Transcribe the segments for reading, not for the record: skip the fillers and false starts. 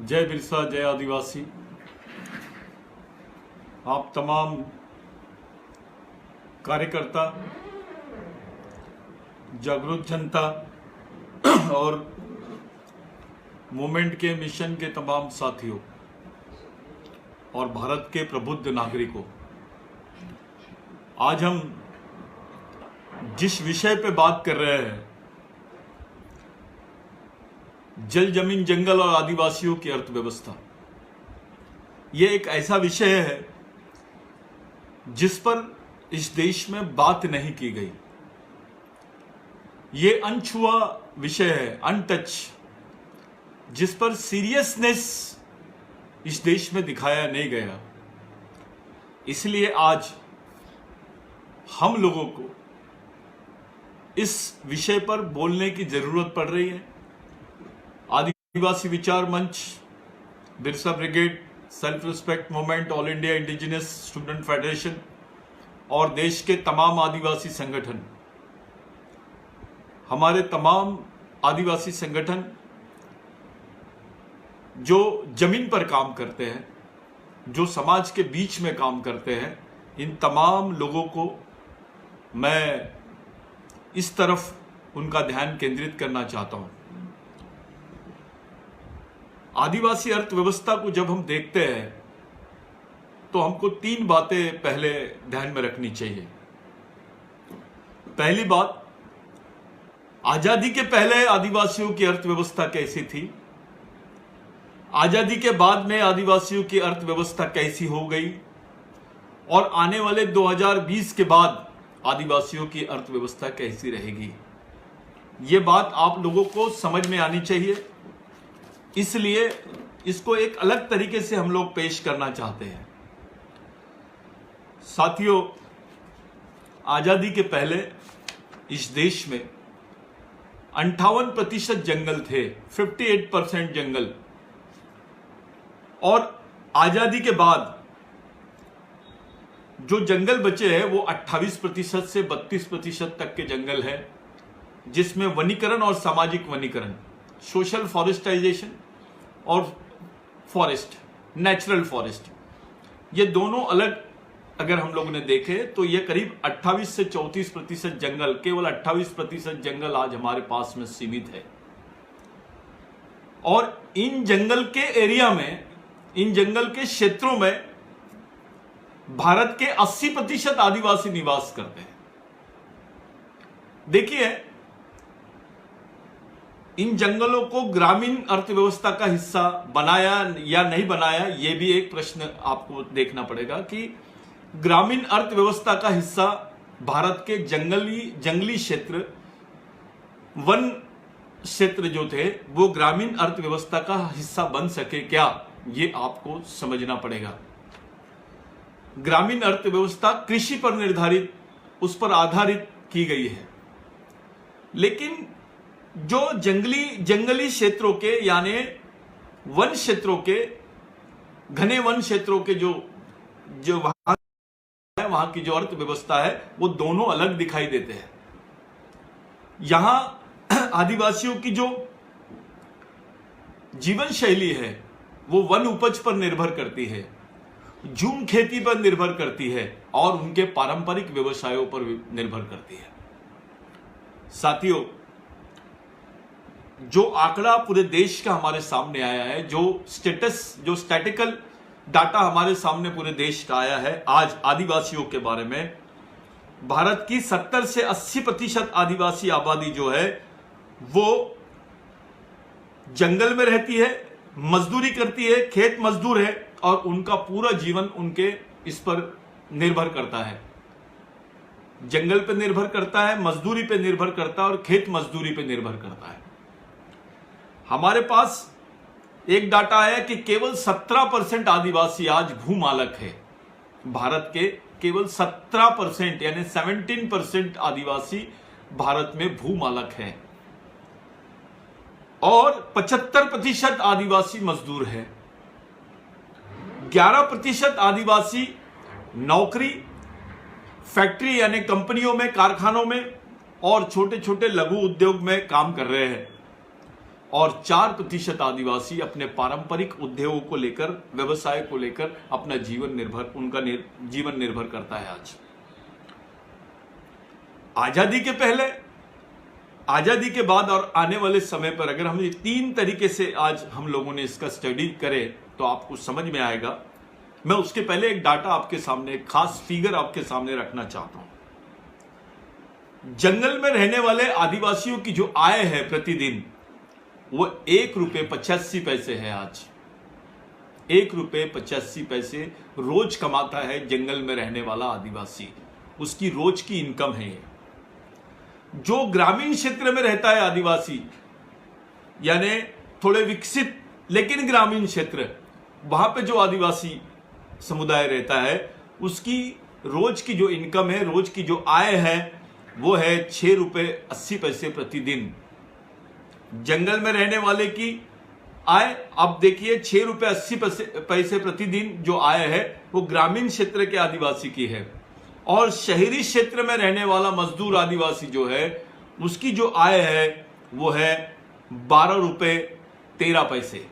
जय बिरसा, जय आदिवासी। आप तमाम कार्यकर्ता, जागरूक जनता और मूवमेंट के मिशन के तमाम साथियों और भारत के प्रबुद्ध नागरिकों, आज हम जिस विषय पे बात कर रहे हैं, जल, जमीन, जंगल और आदिवासियों की अर्थव्यवस्था, ये एक ऐसा विषय है जिस पर इस देश में बात नहीं की गई। ये अनछुआ विषय है, अनटच, जिस पर सीरियसनेस इस देश में दिखाया नहीं गया। इसलिए आज हम लोगों को इस विषय पर बोलने की जरूरत पड़ रही है। आदिवासी विचार मंच, Birsa brigade, self respect movement, all India indigenous student federation और देश के तमाम आदिवासी संगठन, हमारे तमाम आदिवासी संगठन जो जमीन पर काम करते हैं, जो समाज के बीच में काम करते हैं, इन तमाम लोगों को मैं इस तरफ उनका ध्यान केंद्रित करना चाहता हूं। आदिवासी अर्थव्यवस्था को जब हम देखते हैं तो हमको तीन बातें पहले ध्यान में रखनी चाहिए। पहली बात, आजादी के पहले आदिवासियों की अर्थव्यवस्था कैसी थी, आजादी के बाद में आदिवासियों की अर्थव्यवस्था कैसी हो गई और आने वाले 2020 के बाद आदिवासियों की अर्थव्यवस्था कैसी रहेगी। ये बात आप लोगों को समझ में आनी चाहिए। इसलिए इसको एक अलग तरीके से हम लोग पेश करना चाहते हैं। साथियों, आजादी के पहले इस देश में 58% जंगल थे, 58% जंगल, और आजादी के बाद जो जंगल बचे हैं वो 28% से 32% तक के जंगल है, जिसमें वनीकरण और सामाजिक वनीकरण, सोशल फॉरेस्टाइजेशन और फॉरेस्ट, नेचुरल फॉरेस्ट, ये दोनों अलग अगर हम लोगों ने देखे तो ये करीब 28 से 34% जंगल, केवल 28% जंगल आज हमारे पास में सीमित है। और इन जंगल के एरिया में, इन जंगल के क्षेत्रों में भारत के 80% आदिवासी निवास करते हैं। देखिए, इन जंगलों को ग्रामीण अर्थव्यवस्था का हिस्सा बनाया या नहीं बनाया, यह भी एक प्रश्न आपको देखना पड़ेगा कि ग्रामीण अर्थव्यवस्था का हिस्सा भारत के जंगली क्षेत्र, वन क्षेत्र जो थे, वो ग्रामीण अर्थव्यवस्था का हिस्सा बन सके क्या, ये आपको समझना पड़ेगा। ग्रामीण अर्थव्यवस्था कृषि पर निर्धारित, उस पर आधारित की गई है, लेकिन जो जंगली क्षेत्रों के, यानी वन क्षेत्रों के, घने वन क्षेत्रों के जो वहां की जो अर्थव्यवस्था है, वो दोनों अलग दिखाई देते हैं। यहां आदिवासियों की जो जीवन शैली है वो वन उपज पर निर्भर करती है, झूम खेती पर निर्भर करती है और उनके पारंपरिक व्यवसायों पर निर्भर करती है। साथियों, जो आंकड़ा पूरे देश का हमारे सामने आया है, जो स्टैटिकल डाटा हमारे सामने पूरे देश का आया है आज आदिवासियों के बारे में, भारत की 70 से 80% आदिवासी आबादी जो है वो जंगल में रहती है, मजदूरी करती है, खेत मजदूर है और उनका पूरा जीवन उनके इस पर निर्भर करता है। जंगल पे निर्भर करता है, मजदूरी पे निर्भर करता है और खेत मजदूरी पे निर्भर करता है। हमारे पास एक डाटा है कि केवल 17% आदिवासी आज भूमालक है। भारत के केवल 17% यानी 17% आदिवासी भारत में भूमालक है और 75% आदिवासी मजदूर है। 11% आदिवासी नौकरी, फैक्ट्री यानी कंपनियों में, कारखानों में और छोटे छोटे लघु उद्योग में काम कर रहे हैं। और 4% आदिवासी अपने पारंपरिक उद्योगों को लेकर, व्यवसाय को लेकर अपना जीवन निर्भर करता है। आज आजादी के पहले, आजादी के बाद और आने वाले समय पर अगर हम 3 तरीके से आज हम लोगों ने इसका स्टडी करे तो आपको समझ में आएगा। मैं उसके पहले एक डाटा आपके सामने, एक खास फिगर आपके सामने रखना चाहता हूं। जंगल में रहने वाले आदिवासियों की जो आय है प्रतिदिन, वो 1 रुपये 85 पैसे है। आज 1 रुपये 85 पैसे रोज कमाता है जंगल में रहने वाला आदिवासी, उसकी रोज की इनकम है। जो ग्रामीण क्षेत्र में रहता है आदिवासी, यानी थोड़े विकसित लेकिन ग्रामीण क्षेत्र, वहां पे जो आदिवासी समुदाय रहता है, उसकी रोज की जो इनकम है, रोज की जो आय है, वो है 6 रुपये 80 पैसे प्रतिदिन। जंगल में रहने वाले की आय, अब देखिए 6 रुपये 80 पैसे प्रतिदिन जो आय है वो ग्रामीण क्षेत्र के आदिवासी की है। और शहरी क्षेत्र में रहने वाला मजदूर आदिवासी जो है, उसकी जो आय है वो है 12 रुपये 13 पैसे।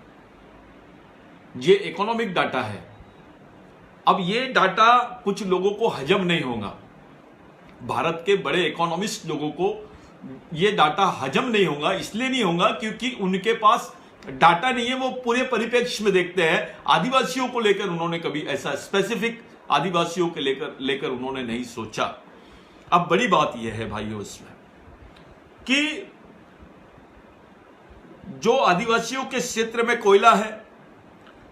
ये इकोनॉमिक डाटा है। अब ये डाटा कुछ लोगों को हजम नहीं होगा, भारत के बड़े इकोनॉमिस्ट लोगों को ये डाटा हजम नहीं होगा। इसलिए नहीं होगा क्योंकि उनके पास डाटा नहीं है, वो पूरे परिप्रेक्ष्य में देखते हैं। आदिवासियों को लेकर उन्होंने कभी ऐसा स्पेसिफिक आदिवासियों के लेकर उन्होंने नहीं सोचा। अब बड़ी बात यह है भाइयों इसमें कि जो आदिवासियों के क्षेत्र में कोयला है,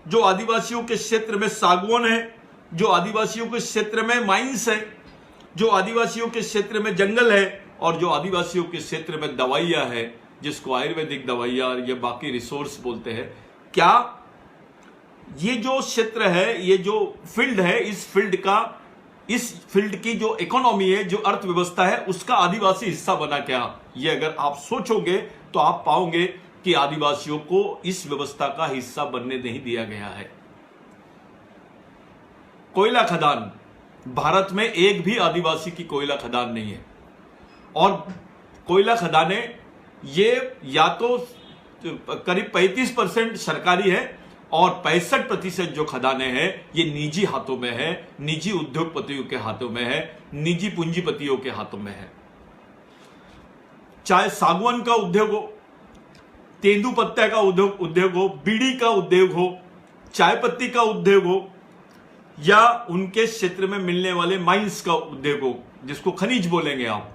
जो आदिवासियों के क्षेत्र में सागवान है, जो आदिवासियों के क्षेत्र में माइंस है, जो आदिवासियों के क्षेत्र में जंगल है, और जो आदिवासियों के क्षेत्र में दवाइयां है, जिसको आयुर्वेदिक दवाइयां या बाकी रिसोर्स बोलते हैं, क्या ये जो क्षेत्र है, ये जो फील्ड है, इस फील्ड की जो इकोनॉमी है, जो अर्थव्यवस्था है, उसका आदिवासी हिस्सा बना क्या? ये अगर आप सोचोगे तो आप पाओगे कि आदिवासियों को इस व्यवस्था का हिस्सा बनने नहीं दिया गया है। कोयला खदान, भारत में एक भी आदिवासी की कोयला खदान नहीं है। और कोयला खदानें ये या तो करीब 35% सरकारी है और 65% जो खदानें हैं ये निजी हाथों में है, निजी उद्योगपतियों के हाथों में है, निजी पूंजीपतियों के हाथों में है। चाहे सागवान का उद्योग हो, तेंदुपत्ता का उद्योग हो, बीड़ी का उद्योग हो, चाय पत्ती का उद्योग हो, या उनके क्षेत्र में मिलने वाले माइंस का उद्योग हो, जिसको खनिज बोलेंगे आप,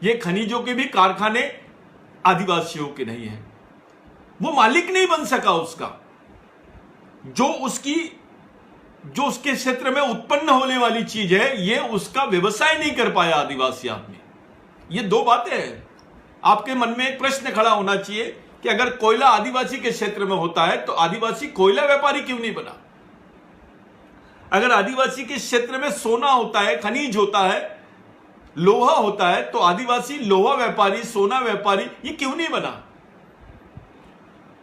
ये खनिजों के भी कारखाने आदिवासियों के नहीं है। वो मालिक नहीं बन सका उसका, जो उसके क्षेत्र में उत्पन्न होने वाली चीज है, ये उसका व्यवसाय नहीं कर पाया आदिवासी आदमी। ये 2 बातें हैं। आपके मन में एक प्रश्न खड़ा होना चाहिए कि अगर कोयला आदिवासी के क्षेत्र में होता है तो आदिवासी कोयला व्यापारी क्यों नहीं बना? अगर आदिवासी के क्षेत्र में सोना होता है, खनिज होता है, लोहा होता है, तो आदिवासी लोहा व्यापारी, सोना व्यापारी ये क्यों नहीं बना?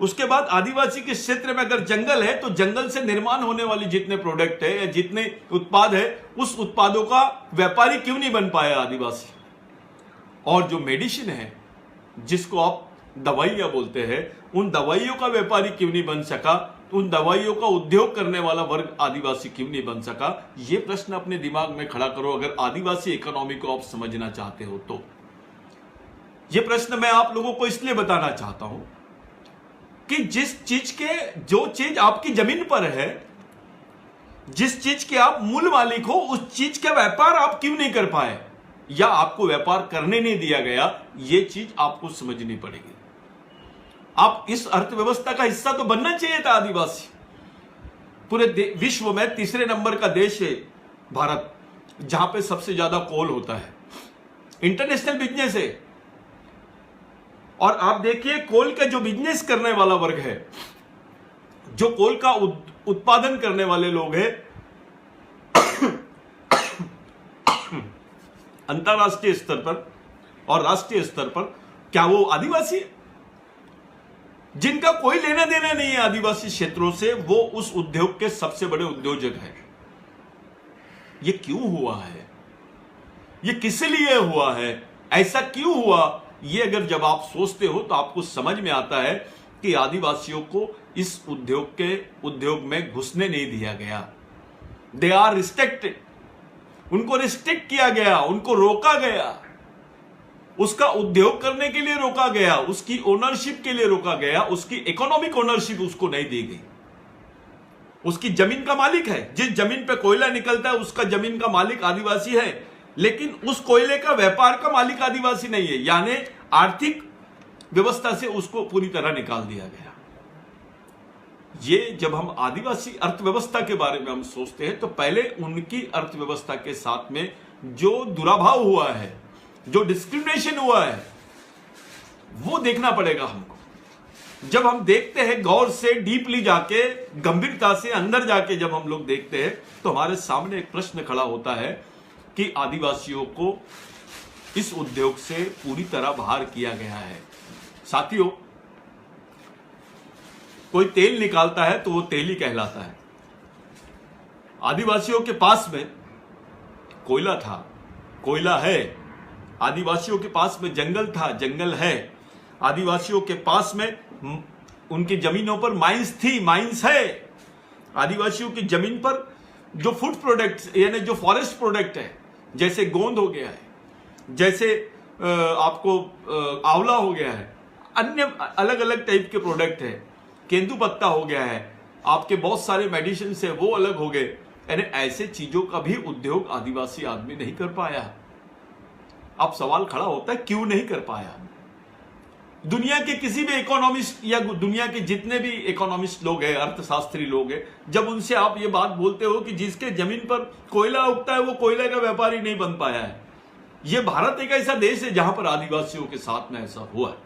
उसके बाद आदिवासी के क्षेत्र में अगर जंगल है तो जंगल से निर्माण होने वाली जितने प्रोडक्ट है या जितने उत्पाद है, उस उत्पादों का व्यापारी क्यों नहीं बन पाया आदिवासी? और जो मेडिसिन है, जिसको आप दवाइयां बोलते हैं, उन दवाइयों का व्यापारी क्यों नहीं बन सका? उन दवाइयों का उद्योग करने वाला वर्ग आदिवासी क्यों नहीं बन सका? यह प्रश्न अपने दिमाग में खड़ा करो अगर आदिवासी इकोनॉमी को आप समझना चाहते हो तो। यह प्रश्न मैं आप लोगों को इसलिए बताना चाहता हूं कि जो चीज आपकी जमीन पर है, जिस चीज के आप मूल मालिक हो, उस चीज का व्यापार आप क्यों नहीं कर पाए या आपको व्यापार करने नहीं दिया गया, यह चीज आपको समझनी पड़ेगी। आप इस अर्थव्यवस्था का हिस्सा तो बनना चाहिए था आदिवासी। पूरे विश्व में 3रे नंबर का देश है भारत, जहां पे सबसे ज्यादा कोल होता है, इंटरनेशनल बिजनेस है। और आप देखिए कोल का जो बिजनेस करने वाला वर्ग है, जो कोल का उत्पादन करने वाले लोग हैं, अंतरराष्ट्रीय स्तर पर और राष्ट्रीय स्तर पर, क्या वो आदिवासी है? जिनका कोई लेना देना नहीं है आदिवासी क्षेत्रों से, वो उस उद्योग के सबसे बड़े उद्योजक हैं। ये क्यों हुआ है? ये किस लिए हुआ है? ऐसा क्यों हुआ? ये अगर जब आप सोचते हो तो आपको समझ में आता है कि आदिवासियों को इस उद्योग में घुसने नहीं दिया गया। दे आर रिस्ट्रिक्टेड, उनको रिस्ट्रिक्ट किया गया, उनको रोका गया, उसका उद्योग करने के लिए रोका गया, उसकी ओनरशिप के लिए रोका गया, उसकी इकोनॉमिक ओनरशिप उसको नहीं दी गई। उसकी जमीन का मालिक है, जिस जमीन पे कोयला निकलता है उसका जमीन का मालिक आदिवासी है, लेकिन उस कोयले का व्यापार का मालिक आदिवासी नहीं है। यानी आर्थिक व्यवस्था से उसको पूरी तरह निकाल दिया गया। ये जब हम आदिवासी अर्थव्यवस्था के बारे में हम सोचते हैं तो पहले उनकी अर्थव्यवस्था के साथ में जो दुराभाव हुआ है, जो डिस्क्रिमिनेशन हुआ है, वो देखना पड़ेगा हमको। जब हम देखते हैं गौर से, डीपली जाके, गंभीरता से अंदर जाके जब हम लोग देखते हैं तो हमारे सामने एक प्रश्न खड़ा होता है कि आदिवासियों को इस उद्योग से पूरी तरह बाहर किया गया है। साथियों, कोई तेल निकालता है तो वो तेल ही कहलाता है। आदिवासियों के पास में कोयला था, कोयला है। आदिवासियों के पास में जंगल था, जंगल है। आदिवासियों के पास में उनकी जमीनों पर माइंस थी, माइंस है। आदिवासियों की जमीन पर जो फूड प्रोडक्ट्स यानी जो फॉरेस्ट प्रोडक्ट है, जैसे गोंद हो गया है, जैसे आपको आंवला हो गया है, अन्य अलग अलग टाइप के प्रोडक्ट है, केंदू पत्ता हो गया है, आपके बहुत सारे मेडिसिन है वो अलग हो गए। यानी ऐसे चीजों का भी उद्योग आदिवासी आदमी नहीं कर पाया। अब सवाल खड़ा होता है क्यों नहीं कर पाया। दुनिया के किसी भी इकोनॉमिस्ट या दुनिया के जितने भी इकोनॉमिस्ट लोग हैं, अर्थशास्त्री लोग हैं, जब उनसे आप ये बात बोलते हो कि जिसके जमीन पर कोयला उगता है वो कोयला का व्यापारी नहीं बन पाया है। ये भारत एक ऐसा देश है जहां पर आदिवासियों के साथ में ऐसा हुआ है।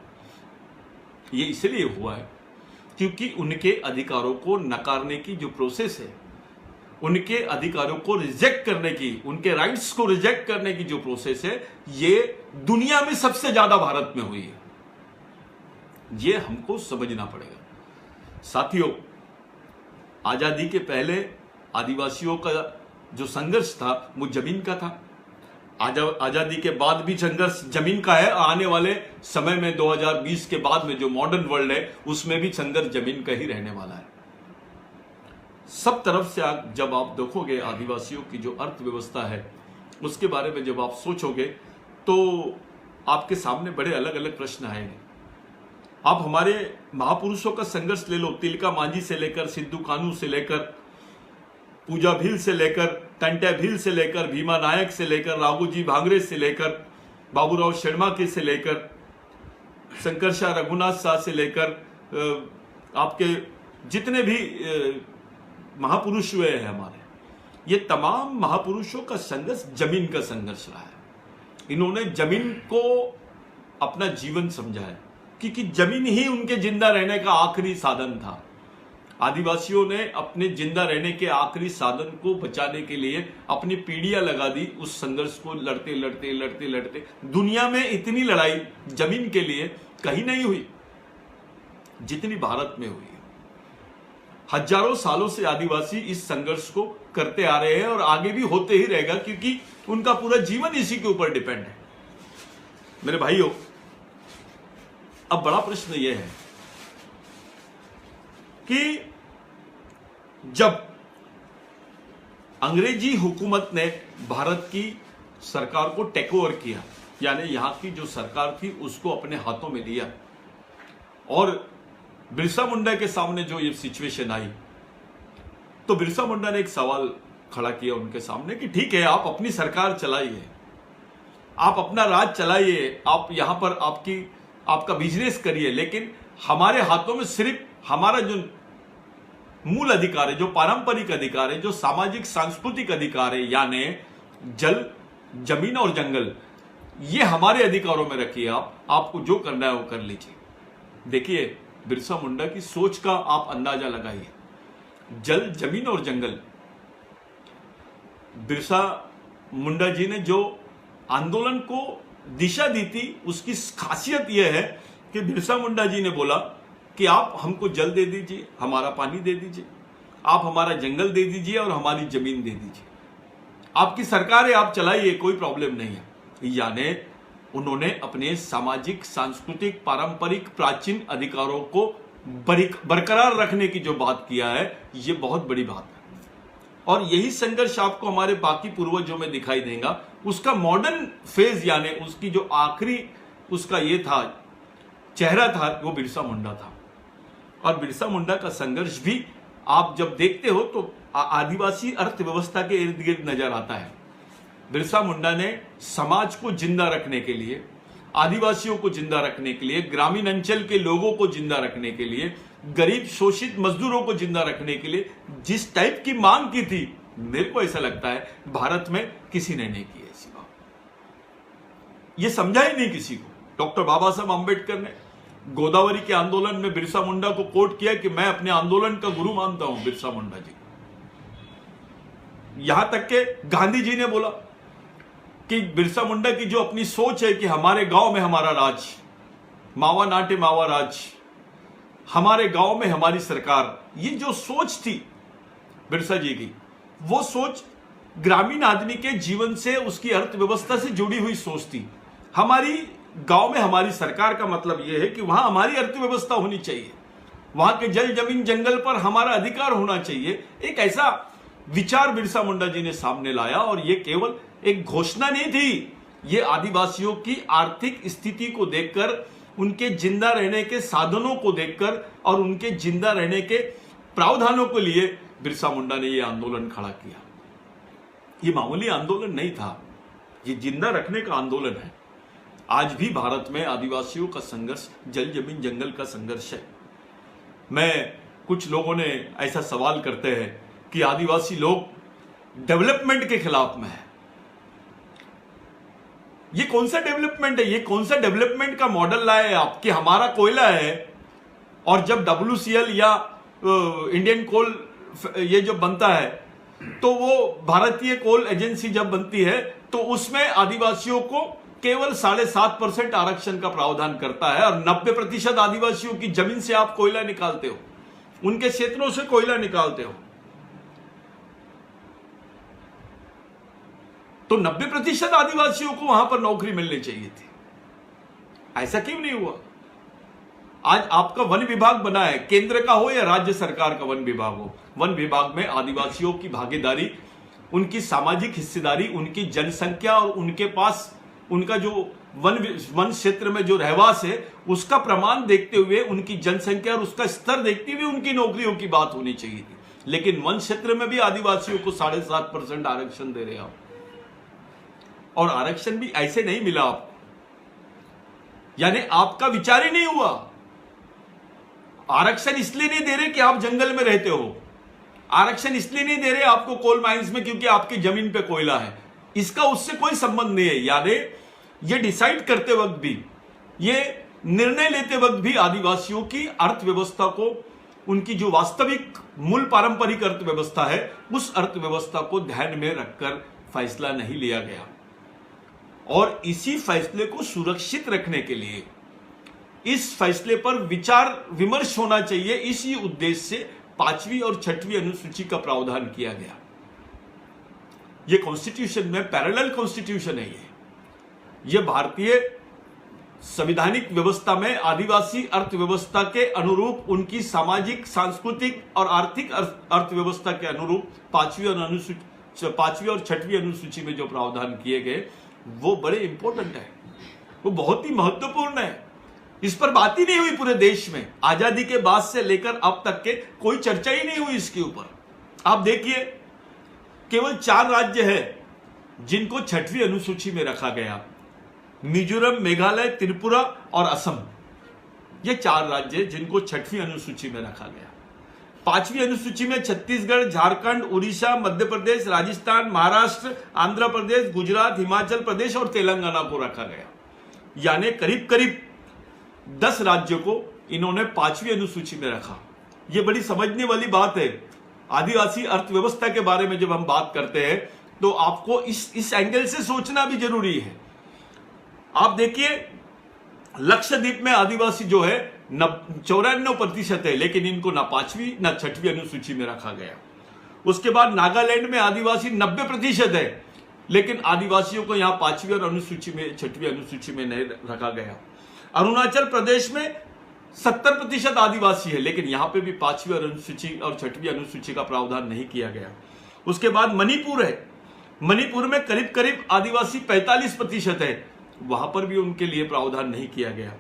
ये इसलिए हुआ है क्योंकि उनके अधिकारों को नकारने की जो प्रोसेस है, उनके अधिकारों को रिजेक्ट करने की, उनके राइट्स को रिजेक्ट करने की जो प्रोसेस है, ये दुनिया में सबसे ज्यादा भारत में हुई है। ये हमको समझना पड़ेगा। साथियों, आजादी के पहले आदिवासियों का जो संघर्ष था वो जमीन का था। आजादी के बाद भी संघर्ष जमीन का है। आने वाले समय में 2020 के बाद में जो मॉडर्न वर्ल्ड है उसमें भी संघर्ष जमीन का ही रहने वाला है। सब तरफ से जब आप देखोगे आदिवासियों की जो अर्थव्यवस्था है उसके बारे में जब आप सोचोगे तो आपके सामने बड़े अलग अलग प्रश्न आएंगे। आप हमारे महापुरुषों का संघर्ष ले लो, तिलका मांझी से लेकर, सिद्धू कान्हू से लेकर, पूजा भील से लेकर, टंट्या भील से लेकर, भीमा नायक से लेकर, राघोजी भांगरे से लेकर, बाबूराव शर्मा से लेकर, शंकर शाह रघुनाथ शाह से लेकर, आपके जितने भी महापुरुष हुए हैं हमारे, ये तमाम महापुरुषों का संघर्ष जमीन का संघर्ष रहा है। इन्होंने जमीन को अपना जीवन समझा है क्योंकि जमीन ही उनके जिंदा रहने का आखिरी साधन था। आदिवासियों ने अपने जिंदा रहने के आखिरी साधन को बचाने के लिए अपनी पीढ़ियां लगा दी उस संघर्ष को लड़ते लड़ते लड़ते लड़ते। दुनिया में इतनी लड़ाई जमीन के लिए कहीं नहीं हुई जितनी भारत में हुई है। हजारों सालों से आदिवासी इस संघर्ष को करते आ रहे हैं और आगे भी होते ही रहेगा क्योंकि उनका पूरा जीवन इसी के ऊपर डिपेंड है। मेरे भाइयों, अब बड़ा प्रश्न यह है कि जब अंग्रेजी हुकूमत ने भारत की सरकार को टेक ओवर किया, यानी यहां की जो सरकार थी उसको अपने हाथों में लिया, और बिरसा मुंडा के सामने जो ये सिचुएशन आई, तो बिरसा मुंडा ने एक सवाल खड़ा किया उनके सामने कि ठीक है, आप अपनी सरकार चलाइए, आप अपना राज चलाइए, आप यहां पर आपका बिजनेस करिए, लेकिन हमारे हाथों में सिर्फ हमारा जो मूल अधिकार है, जो पारंपरिक अधिकार है, जो सामाजिक सांस्कृतिक अधिकार है, यानी जल, जमीन और जंगल, ये हमारे अधिकारों में रखिए। आपको जो करना है वो कर लीजिए। देखिए, बिरसा मुंडा की सोच का आप अंदाजा लगाइए। जल, जमीन और जंगल, बिरसा मुंडा जी ने जो आंदोलन को दिशा दी थी, उसकी खासियत यह है कि बिरसा मुंडा जी ने बोला कि आप हमको जल दे दीजिए, हमारा पानी दे दीजिए, आप हमारा जंगल दे दीजिए और हमारी जमीन दे दीजिए, आपकी सरकार है, आप चलाइए, कोई प्रॉब्लम नहीं है। यानी उन्होंने अपने सामाजिक, सांस्कृतिक, पारंपरिक, प्राचीन अधिकारों को बरकरार रखने की जो बात किया है, ये बहुत बड़ी बात है। और यही संघर्ष आपको हमारे बाकी पूर्वजों में दिखाई देगा। उसका मॉडर्न फेज यानी उसकी जो आखिरी उसका ये था, चेहरा था, वो बिरसा मुंडा था। और बिरसा मुंडा का संघर्ष भी आप जब देखते हो तो आदिवासी अर्थव्यवस्था के इर्द गिर्द नजर आता है। बिरसा मुंडा ने समाज को जिंदा रखने के लिए, आदिवासियों को जिंदा रखने के लिए, ग्रामीण अंचल के लोगों को जिंदा रखने के लिए, गरीब शोषित मजदूरों को जिंदा रखने के लिए जिस टाइप की मांग की थी, मेरे को ऐसा लगता है भारत में किसी ने नहीं की ऐसी बात। ये समझा ही नहीं किसी को। डॉक्टर बाबा साहब आंबेडकर ने गोदावरी के आंदोलन में बिरसा मुंडा को कोट किया कि मैं अपने आंदोलन का गुरु मानता हूं बिरसा मुंडा जी। यहां तक के गांधी जी ने बोला कि बिरसा मुंडा की जो अपनी सोच है कि हमारे गांव में हमारा राज, मावा नाटे मावा राज, हमारे गांव में हमारी सरकार, ये जो सोच थी बिरसा जी की, वो सोच ग्रामीण आदमी के जीवन से, उसकी अर्थव्यवस्था से जुड़ी हुई सोच थी। हमारी गांव में हमारी सरकार का मतलब यह है कि वहां हमारी अर्थव्यवस्था होनी चाहिए, वहां के जल जमीन जंगल पर हमारा अधिकार होना चाहिए। एक ऐसा विचार बिरसा मुंडा जी ने सामने लाया। और यह केवल एक घोषणा नहीं थी, ये आदिवासियों की आर्थिक स्थिति को देखकर, उनके जिंदा रहने के साधनों को देखकर और उनके जिंदा रहने के प्रावधानों के लिए बिरसा मुंडा ने यह आंदोलन खड़ा किया। ये मामूली आंदोलन नहीं था, ये जिंदा रखने का आंदोलन है। आज भी भारत में आदिवासियों का संघर्ष जल जमीन जंगल का संघर्ष है। कुछ लोगों ने ऐसा सवाल करते हैं कि आदिवासी लोग डेवलपमेंट के खिलाफ में है। ये कौन सा डेवलपमेंट है? ये कौन सा डेवलपमेंट का मॉडल लाए आप कि हमारा कोयला है और जब WCL या इंडियन कोल ये जो बनता है तो वो भारतीय कोल एजेंसी जब बनती है तो उसमें आदिवासियों को केवल 7.5% आरक्षण का प्रावधान करता है और 90% आदिवासियों की जमीन से आप कोयला निकालते हो, उनके क्षेत्रों से कोयला निकालते हो। तो 90% आदिवासियों को वहां पर नौकरी मिलनी चाहिए थी। ऐसा क्यों नहीं हुआ? आज आपका वन विभाग बना है, केंद्र का हो या राज्य सरकार का वन विभाग हो, वन विभाग में आदिवासियों की भागीदारी, उनकी सामाजिक हिस्सेदारी, उनकी जनसंख्या और उनके पास उनका जो वन क्षेत्र में जो रहवास है उसका प्रमाण देखते हुए, उनकी जनसंख्या और उसका स्तर देखते हुए उनकी नौकरियों की बात होनी चाहिए थी। लेकिन वन क्षेत्र में भी आदिवासियों को 7.5% आरक्षण दे रहे आप, और आरक्षण भी ऐसे नहीं मिला आपको, यानी आपका विचार ही नहीं हुआ। आरक्षण इसलिए नहीं दे रहे कि आप जंगल में रहते हो, आरक्षण इसलिए नहीं दे रहे आपको कोल माइंस में क्योंकि आपकी जमीन पे कोयला है, इसका उससे कोई संबंध नहीं है। यानी ये डिसाइड करते वक्त भी, ये निर्णय लेते वक्त भी आदिवासियों की अर्थव्यवस्था को, उनकी जो वास्तविक मूल पारंपरिक अर्थव्यवस्था है, उस अर्थव्यवस्था को ध्यान में रखकर फैसला नहीं लिया गया। और इसी फैसले को सुरक्षित रखने के लिए इस फैसले पर विचार विमर्श होना चाहिए, इसी उद्देश्य से 5वीं और 6वीं अनुसूची का प्रावधान किया गया। ये कॉन्स्टिट्यूशन में पैरेलल कॉन्स्टिट्यूशन है। ये भारतीय संवैधानिक व्यवस्था में आदिवासी अर्थव्यवस्था के अनुरूप, उनकी सामाजिक, सांस्कृतिक और आर्थिक अर्थव्यवस्था के अनुरूप 5वीं और 6वीं अनुसूची में जो प्रावधान किए गए वो बड़े इंपॉर्टेंट है, वो बहुत ही महत्वपूर्ण है। इस पर बात ही नहीं हुई पूरे देश में, आजादी के बाद से लेकर अब तक के कोई चर्चा ही नहीं हुई इसके ऊपर। आप देखिए, केवल 4 राज्य हैं जिनको 6वीं अनुसूची में रखा गया, मिजोरम, मेघालय, त्रिपुरा और असम। ये 4 राज्य जिनको 6वीं अनुसूची में रखा गया। 5वीं अनुसूची में छत्तीसगढ़, झारखंड, उड़ीसा, मध्य प्रदेश, राजस्थान, महाराष्ट्र, आंध्र प्रदेश, गुजरात, हिमाचल प्रदेश और तेलंगाना को रखा गया। यानी करीब करीब 10 राज्यों को इन्होंने 5वीं अनुसूची में रखा। यह बड़ी समझने वाली बात है। आदिवासी अर्थव्यवस्था के बारे में जब हम बात करते हैं तो आपको इस एंगल से सोचना भी जरूरी है। आप देखिए, लक्षद्वीप में आदिवासी जो है 94% है, लेकिन इनको ना 5वीं ना 6वीं अनुसूची में रखा गया। उसके बाद नागालैंड में आदिवासी 90% है, लेकिन आदिवासियों को यहां 5वीं और अनुसूची में 6वीं अनुसूची में नहीं रखा गया। अरुणाचल प्रदेश में 70% आदिवासी है, लेकिन यहां पे भी 5वीं अनुसूची और 6वीं अनुसूची का प्रावधान नहीं किया गया। उसके बाद मणिपुर है, मणिपुर में करीब करीब आदिवासी 45% है, वहां पर भी उनके लिए प्रावधान नहीं किया गया।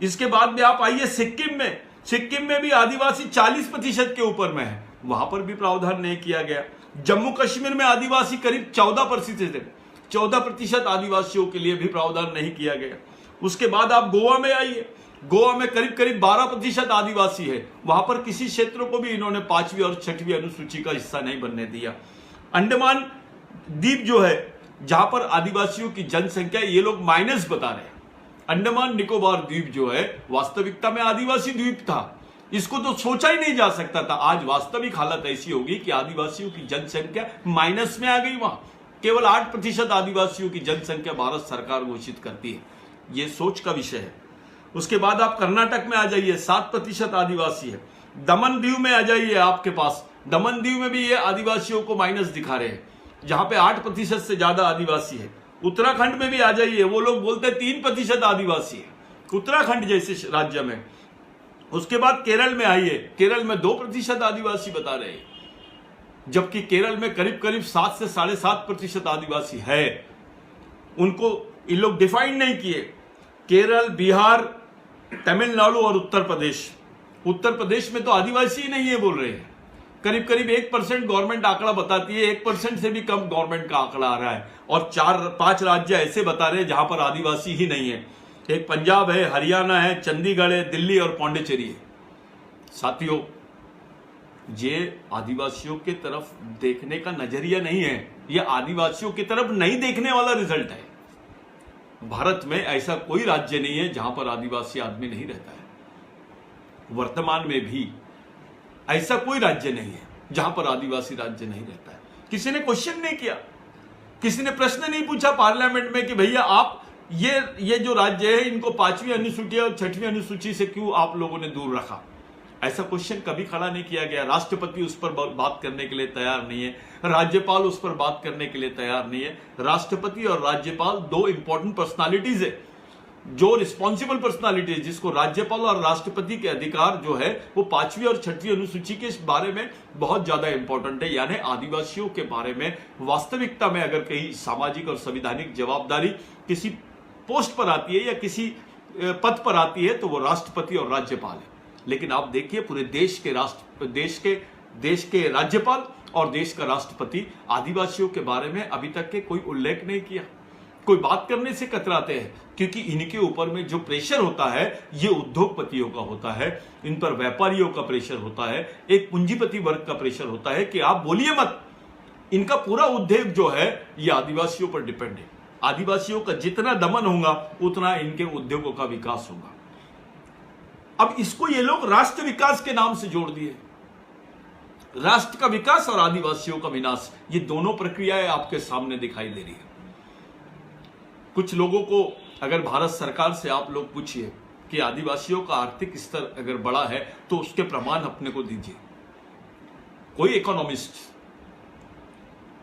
इसके बाद में आप आइए सिक्किम में भी आदिवासी 40% के ऊपर में है, वहां पर भी प्रावधान नहीं किया गया। जम्मू कश्मीर में आदिवासी करीब 14% है, 14% आदिवासियों के लिए भी प्रावधान नहीं किया गया। उसके बाद आप गोवा में आइए, गोवा में करीब करीब 12% आदिवासी है, वहां पर किसी क्षेत्रों को भी इन्होंने 5वीं और 6वीं अनुसूची का हिस्सा नहीं बनने दिया। अंडमान द्वीप जो है, जहां पर आदिवासियों की जनसंख्या ये लोग माइनस बता रहे हैं। अंडमान निकोबार द्वीप जो है वास्तविकता में आदिवासी द्वीप था, इसको तो सोचा ही नहीं जा सकता था। आज वास्तविक हालत ऐसी होगी कि आदिवासियों की जनसंख्या माइनस में आ गई। वहां केवल 8% आदिवासियों की जनसंख्या भारत सरकार घोषित करती है, यह सोच का विषय है। उसके बाद आप कर्नाटक में आ जाइए, 7% आदिवासी है। दमन दीव में आ जाइए, आपके पास दमन दीव में भी ये आदिवासियों को माइनस दिखा रहे हैं, जहां पे 8% से ज्यादा आदिवासी है। उत्तराखंड में भी आ जाइए, वो लोग बोलते हैं 3% आदिवासी है, उत्तराखंड जैसे राज्य में। उसके बाद केरल में आइए, केरल में 2% आदिवासी बता रहे हैं, जबकि केरल में करीब करीब 7 से 7.5% आदिवासी है। उनको इन लोग डिफाइन नहीं किए। केरल, बिहार, तमिलनाडु और उत्तर प्रदेश में तो आदिवासी ही नहीं है बोल रहे हैं। करीब करीब 1% गवर्नमेंट आंकड़ा बताती है, 1% से भी कम गवर्नमेंट का आंकड़ा आ रहा है। और 4-5 राज्य ऐसे बता रहे हैं जहां पर आदिवासी ही नहीं है। एक पंजाब है, हरियाणा है, चंडीगढ़ है, दिल्ली और पौंडीचेरी है। साथियों, ये आदिवासियों के तरफ देखने का नजरिया नहीं है, यह आदिवासियों की तरफ नहीं देखने वाला रिजल्ट है। भारत में ऐसा कोई राज्य नहीं है जहां पर आदिवासी आदमी नहीं रहता है। वर्तमान में भी ऐसा कोई राज्य नहीं है जहां पर आदिवासी राज्य नहीं रहता है। किसी ने क्वेश्चन नहीं किया, किसी ने प्रश्न नहीं पूछा पार्लियामेंट में कि भैया आप ये जो राज्य है इनको 5वीं अनुसूची और 6वीं अनुसूची से क्यों आप लोगों ने दूर रखा। ऐसा क्वेश्चन कभी खड़ा नहीं किया गया। राष्ट्रपति उस पर बात करने के लिए तैयार नहीं है, राज्यपाल उस पर बात करने के लिए तैयार नहीं है। राष्ट्रपति और राज्यपाल 2 इंपॉर्टेंट पर्सनालिटीज है, जो रिस्पॉन्सिबल पर्सनालिटी है, जिसको राज्यपाल और राष्ट्रपति के अधिकार जो है वो 5वीं और 6वीं अनुसूची के बारे में बहुत ज्यादा इंपॉर्टेंट है। यानी आदिवासियों के बारे में वास्तविकता में अगर कहीं सामाजिक और संवैधानिक जवाबदारी किसी पोस्ट पर आती है या किसी पद पर आती है तो वो राष्ट्रपति और राज्यपाल है। लेकिन आप देखिए पूरे देश के राज्यपाल और देश का राष्ट्रपति आदिवासियों के बारे में अभी तक के कोई उल्लेख नहीं किया। कोई बात करने से कतराते हैं, क्योंकि इनके ऊपर में जो प्रेशर होता है ये उद्योगपतियों का होता है, इन पर व्यापारियों का प्रेशर होता है, एक पूंजीपति वर्ग का प्रेशर होता है कि आप बोलिए मत। इनका पूरा उद्योग जो है ये आदिवासियों पर डिपेंड है। आदिवासियों का जितना दमन होगा उतना इनके उद्योगों का विकास होगा। अब इसको ये लोग राष्ट्र विकास के नाम से जोड़ दिए। राष्ट्र का विकास और आदिवासियों का विनाश, ये दोनों प्रक्रियाएं आपके सामने दिखाई दे रही है। कुछ लोगों को अगर भारत सरकार से आप लोग पूछिए कि आदिवासियों का आर्थिक स्तर अगर बड़ा है तो उसके प्रमाण अपने को दीजिए। कोई इकोनॉमिस्ट,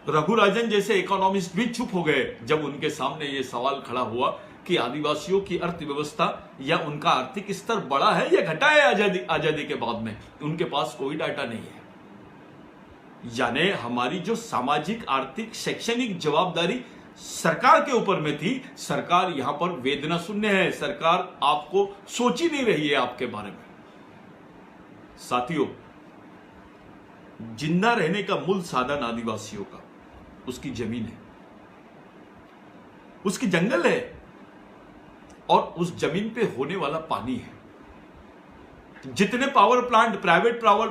रघुराजन जैसे इकोनॉमिस्ट भी चुप हो गए जब उनके सामने यह सवाल खड़ा हुआ कि आदिवासियों की अर्थव्यवस्था या उनका आर्थिक स्तर बढ़ा है या घटा है आजादी के बाद में। उनके पास कोई डाटा नहीं है। यानी हमारी जो सामाजिक, आर्थिक, शैक्षणिक जवाबदारी सरकार के ऊपर में थी, सरकार यहां पर वेदना शून्य है। सरकार आपको सोच ही नहीं रही है आपके बारे में। साथियों, जिंदा रहने का मूल साधन आदिवासियों का उसकी जमीन है, उसकी जंगल है और उस जमीन पे होने वाला पानी है। जितने power plant, private power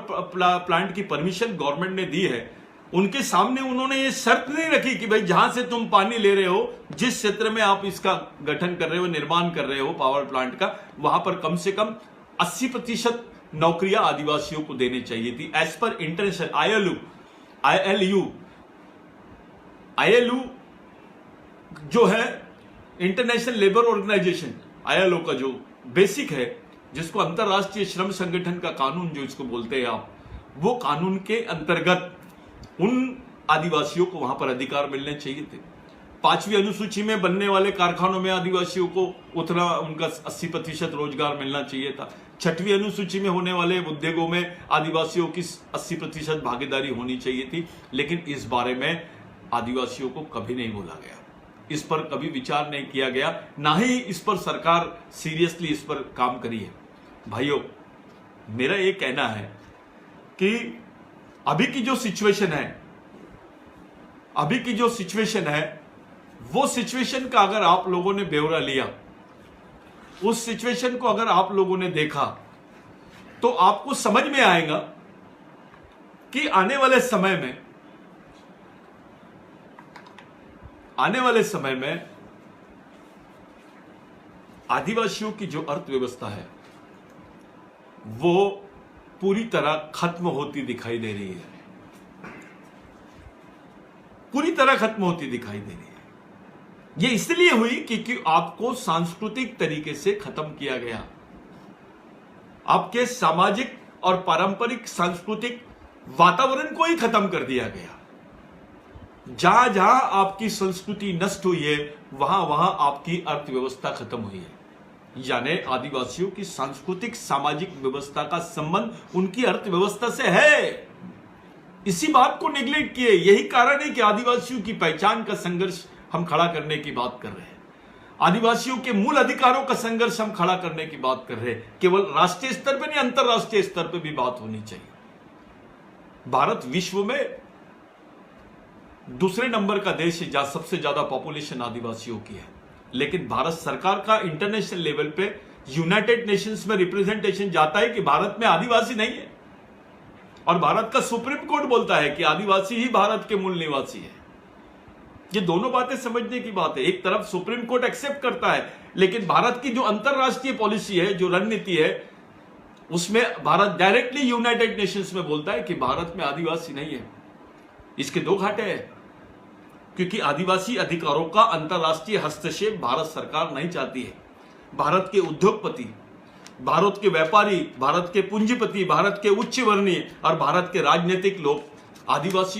plant की परमिशन गवर्नमेंट ने दी है, उनके सामने उन्होंने ये शर्त नहीं रखी कि भाई जहां से तुम पानी ले रहे हो, जिस क्षेत्र में आप इसका गठन कर रहे हो, निर्माण कर रहे हो पावर प्लांट का, वहां पर कम से कम 80% नौकरियां आदिवासियों को देनी चाहिए थी। एज पर इंटरनेशनल ILO जो है इंटरनेशनल लेबर ऑर्गेनाइजेशन, ILO का जो बेसिक है, जिसको अंतरराष्ट्रीय श्रम संगठन का कानून जो इसको बोलते हैं आप, वो कानून के अंतर्गत उन आदिवासियों को वहां पर अधिकार मिलने चाहिए थे। 5वीं अनुसूची में बनने वाले कारखानों में आदिवासियों को उतना उनका 80% रोजगार मिलना चाहिए था। छठवीं अनुसूची में होने वाले उद्योगों में आदिवासियों की 80% भागीदारी होनी चाहिए थी, लेकिन इस बारे में आदिवासियों को कभी नहीं बोला गया, इस पर कभी विचार नहीं किया गया, ना ही इस पर सरकार सीरियसली इस पर काम करी है। भाइयों, मेरा ये कहना है कि अभी की जो सिचुएशन है वो सिचुएशन का अगर आप लोगों ने ब्यौरा लिया, उस सिचुएशन को अगर आप लोगों ने देखा, तो आपको समझ में आएगा कि आने वाले समय में आदिवासियों की जो अर्थव्यवस्था है वो पूरी तरह खत्म होती दिखाई दे रही है, पूरी तरह खत्म होती दिखाई दे रही है। यह इसलिए हुई क्योंकि आपको सांस्कृतिक तरीके से खत्म किया गया, आपके सामाजिक और पारंपरिक सांस्कृतिक वातावरण को ही खत्म कर दिया गया। जहां जहां आपकी संस्कृति नष्ट हुई है, वहां वहां आपकी अर्थव्यवस्था खत्म हुई है। यानी आदिवासियों की सांस्कृतिक सामाजिक व्यवस्था का संबंध उनकी अर्थव्यवस्था से है। इसी बात को नेग्लेक्ट किए, यही कारण है कि आदिवासियों की पहचान का संघर्ष हम खड़ा करने की बात कर रहे हैं, आदिवासियों के मूल अधिकारों का संघर्ष हम खड़ा करने की बात कर रहे हैं। केवल राष्ट्रीय स्तर पर नहीं, अंतरराष्ट्रीय स्तर पर भी बात होनी चाहिए। भारत विश्व में दूसरे नंबर का देश है जहां सबसे ज्यादा पॉपुलेशन आदिवासियों की है, लेकिन भारत सरकार का इंटरनेशनल लेवल पे यूनाइटेड नेशंस में रिप्रेजेंटेशन जाता है कि भारत में आदिवासी नहीं है, और भारत का सुप्रीम कोर्ट बोलता है कि आदिवासी ही भारत के मूल निवासी है। ये दोनों बातें समझने की बात है। एक तरफ सुप्रीम कोर्ट एक्सेप्ट करता है, लेकिन भारत की जो अंतरराष्ट्रीय पॉलिसी है, जो रणनीति है, उसमें भारत डायरेक्टली यूनाइटेड नेशंस में बोलता है कि भारत में आदिवासी नहीं है। इसके दो घाटे हैं, क्योंकि आदिवासी अधिकारों का अंतरराष्ट्रीय हस्तक्षेप भारत सरकार नहीं चाहती है। भारत के उद्योगपति, भारत के व्यापारी, भारत के पूंजीपति, भारत के उच्च वर्णीय और भारत के राजनीतिक लोग आदिवासी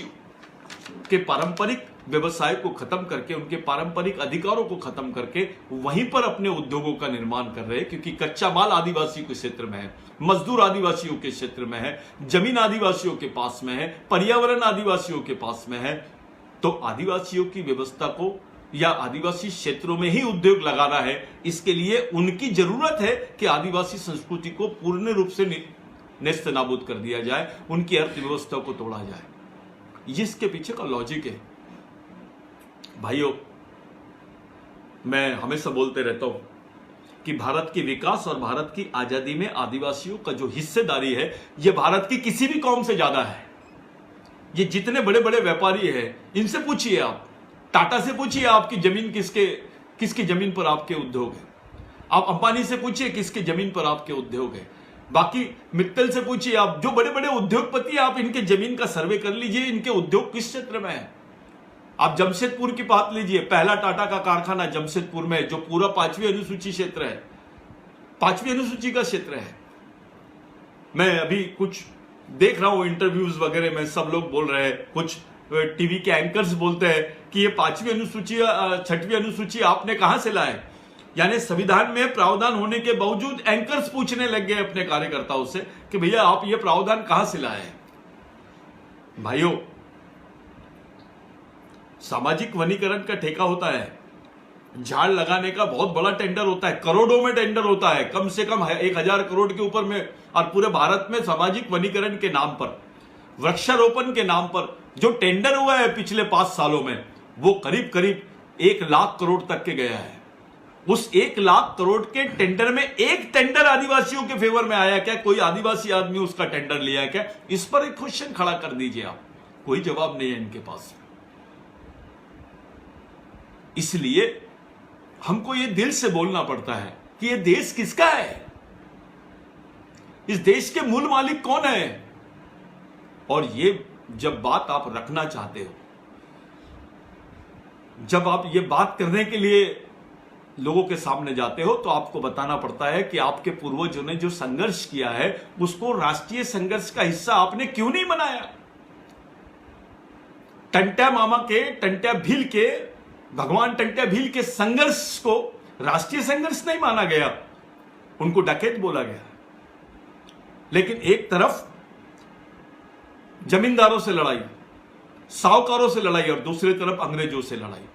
के पारंपरिक व्यवसाय को खत्म करके, उनके पारंपरिक अधिकारों को खत्म करके वहीं पर अपने उद्योगों का निर्माण कर रहे हैं। क्योंकि कच्चा माल आदिवासी के क्षेत्र में है, मजदूर आदिवासियों के क्षेत्र में है, जमीन आदिवासियों के पास में है, पर्यावरण आदिवासियों के पास में है। तो आदिवासियों की व्यवस्था को या आदिवासी क्षेत्रों में ही उद्योग लगाना है, इसके लिए उनकी जरूरत है कि आदिवासी संस्कृति को पूर्ण रूप से नेस्त नाबूद कर दिया जाए, उनकी अर्थव्यवस्था को तोड़ा जाए। इसके पीछे का लॉजिक है। भाइयों, मैं हमेशा बोलते रहता हूं कि भारत के विकास और भारत की आजादी में आदिवासियों का जो हिस्सेदारी है, यह भारत की किसी भी कौम से ज्यादा है। ये जितने बड़े बड़े व्यापारी हैं, इनसे पूछिए, आप टाटा से पूछिए आपकी जमीन किसकी जमीन पर आपके उद्योग है, आप अंबानी से पूछिए किसकी जमीन पर आपके उद्योग है, बाकी मित्तल से पूछिए, आप जो बड़े बड़े उद्योगपति, आप इनके जमीन का सर्वे कर लीजिए, इनके उद्योग किस क्षेत्र में है। आप जमशेदपुर की बात लीजिए, पहला टाटा का कारखाना जमशेदपुर में, जो पूरा 5वीं अनुसूची क्षेत्र है, 5वीं अनुसूची का क्षेत्र है। मैं अभी कुछ देख रहा हूं इंटरव्यूज वगैरह में, सब लोग बोल रहे हैं, कुछ टीवी के एंकर्स बोलते हैं कि ये 5वीं अनुसूची 6वीं अनुसूची आपने कहां से लाए। यानी संविधान में प्रावधान होने के बावजूद एंकर्स पूछने लग गए अपने कार्यकर्ताओं से कि भैया आप ये प्रावधान कहां से लाए। भाइयों, सामाजिक वनीकरण का ठेका होता है, झाड़ लगाने का बहुत बड़ा टेंडर होता है, करोड़ों में टेंडर होता है, कम से कम 1000 करोड़ के ऊपर में। और पूरे भारत में सामाजिक वनीकरण के नाम पर, वृक्षारोपण के नाम पर जो टेंडर हुआ है पिछले 5 सालों में, वो करीब करीब 1 लाख करोड़ तक के गया है। उस 1 लाख करोड़ के टेंडर में एक टेंडर आदिवासियों के फेवर में आया क्या? कोई आदिवासी आदमी उसका टेंडर लिया है क्या? इस पर एक क्वेश्चन खड़ा कर दीजिए आप। कोई जवाब नहीं है इनके पास। इसलिए हमको ये दिल से बोलना पड़ता है कि ये देश किसका है, इस देश के मूल मालिक कौन है। और ये जब बात आप रखना चाहते हो, जब आप ये बात करने के लिए लोगों के सामने जाते हो, तो आपको बताना पड़ता है कि आपके पूर्वजों ने जो संघर्ष किया है उसको राष्ट्रीय संघर्ष का हिस्सा आपने क्यों नहीं बनाया। टंट्या मामा के, टंट्या भील के, भगवान टंट्या भील के संघर्ष को राष्ट्रीय संघर्ष नहीं माना गया, उनको डकैत बोला गया। लेकिन एक तरफ जमींदारों से लड़ाई, साहूकारों से लड़ाई और दूसरी तरफ अंग्रेजों से लड़ाई,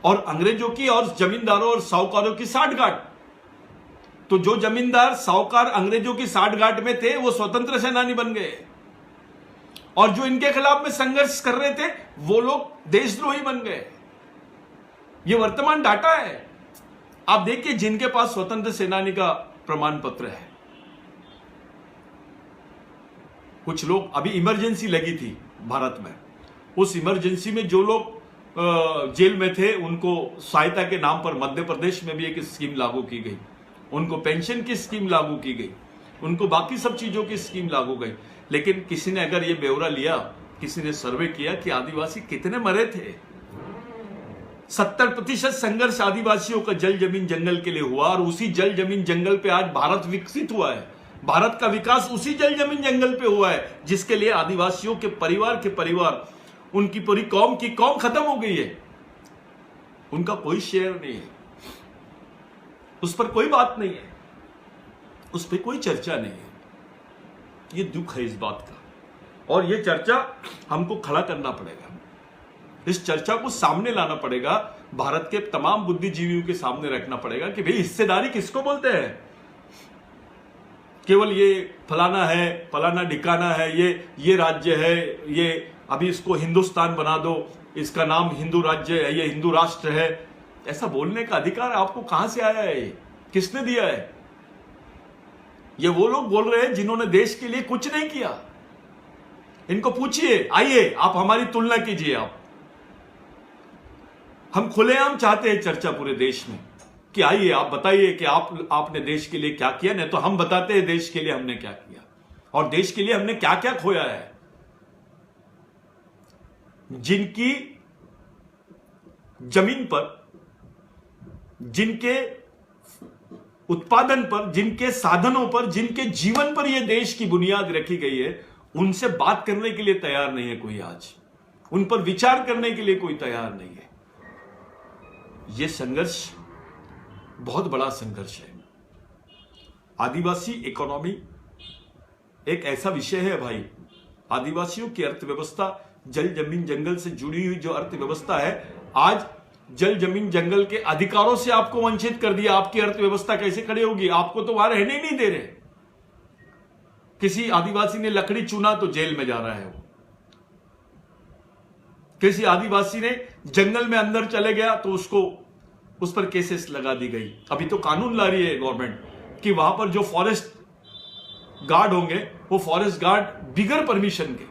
और अंग्रेजों की और जमींदारों और साहूकारों की साठगांठ। तो जो जमींदार साहूकार अंग्रेजों की साठगांठ में थे वो स्वतंत्र सेनानी बन गए, और जो इनके खिलाफ में संघर्ष कर रहे थे वो लोग देशद्रोही बन गए। ये वर्तमान डाटा है। आप देखिए जिनके पास स्वतंत्र सेनानी का प्रमाण पत्र है, कुछ लोग, अभी इमरजेंसी लगी थी भारत में, उस इमरजेंसी में जो लोग जेल में थे उनको सहायता के नाम पर मध्य प्रदेश में भी एक स्कीम लागू की गई, उनको पेंशन की स्कीम लागू की गई, उनको बाकी सब चीजों की स्कीम लागू गई। लेकिन किसी ने अगर ये ब्यौरा लिया, किसी ने सर्वे किया कि आदिवासी कितने मरे थे, 70% संघर्ष आदिवासियों का जल जमीन जंगल के लिए हुआ, और उसी जल जमीन जंगल पे आज भारत विकसित हुआ है। भारत का विकास उसी जल जमीन जंगल पे हुआ है, जिसके लिए आदिवासियों के परिवार, उनकी पूरी कौम की कौम खत्म हो गई है। उनका कोई शेयर नहीं है, उस पर कोई बात नहीं है, उस पर कोई चर्चा नहीं है। ये दुख है इस बात का, और ये चर्चा हमको खड़ा करना पड़ेगा। इस चर्चा को सामने लाना पड़ेगा, भारत के तमाम बुद्धिजीवियों के सामने रखना पड़ेगा कि भाई हिस्सेदारी किसको बोलते हैं। केवल ये फलाना है, फलाना ढिकाना है, ये राज्य है, ये अभी इसको हिंदुस्तान बना दो, इसका नाम हिंदू राज्य है, ये हिंदू राष्ट्र है, ऐसा बोलने का अधिकार आपको कहां से आया है? किसने दिया है? ये वो लोग बोल रहे हैं जिन्होंने देश के लिए कुछ नहीं किया। इनको पूछिए, आइए आप हमारी तुलना कीजिए। आप, हम खुलेआम चाहते हैं चर्चा पूरे देश में कि आइए आप बताइए कि आपने देश के लिए क्या किया। नहीं तो हम बताते हैं देश के लिए हमने क्या किया, और देश के लिए हमने क्या क्या खोया है। जिनकी जमीन पर, जिनके उत्पादन पर, जिनके साधनों पर, जिनके जीवन पर यह देश की बुनियाद रखी गई है, उनसे बात करने के लिए तैयार नहीं है कोई। आज उन पर विचार करने के लिए कोई तैयार नहीं है। यह संघर्ष बहुत बड़ा संघर्ष है। आदिवासी इकोनॉमी एक ऐसा विषय है भाई, आदिवासियों की अर्थव्यवस्था, जल जमीन जंगल से जुड़ी हुई जो अर्थव्यवस्था है, आज जल जमीन जंगल के अधिकारों से आपको वंचित कर दिया। आपकी अर्थव्यवस्था कैसे खड़ी होगी? आपको तो वहां रहने ही नहीं दे रहे। किसी आदिवासी ने लकड़ी चुना तो जेल में जा रहा है वो। किसी आदिवासी ने जंगल में अंदर चले गया तो उसको, उस पर केसेस लगा दी गई। अभी तो कानून ला रही है गवर्नमेंट कि वहां पर जो फॉरेस्ट गार्ड होंगे वो फॉरेस्ट गार्ड बिगर परमिशन के,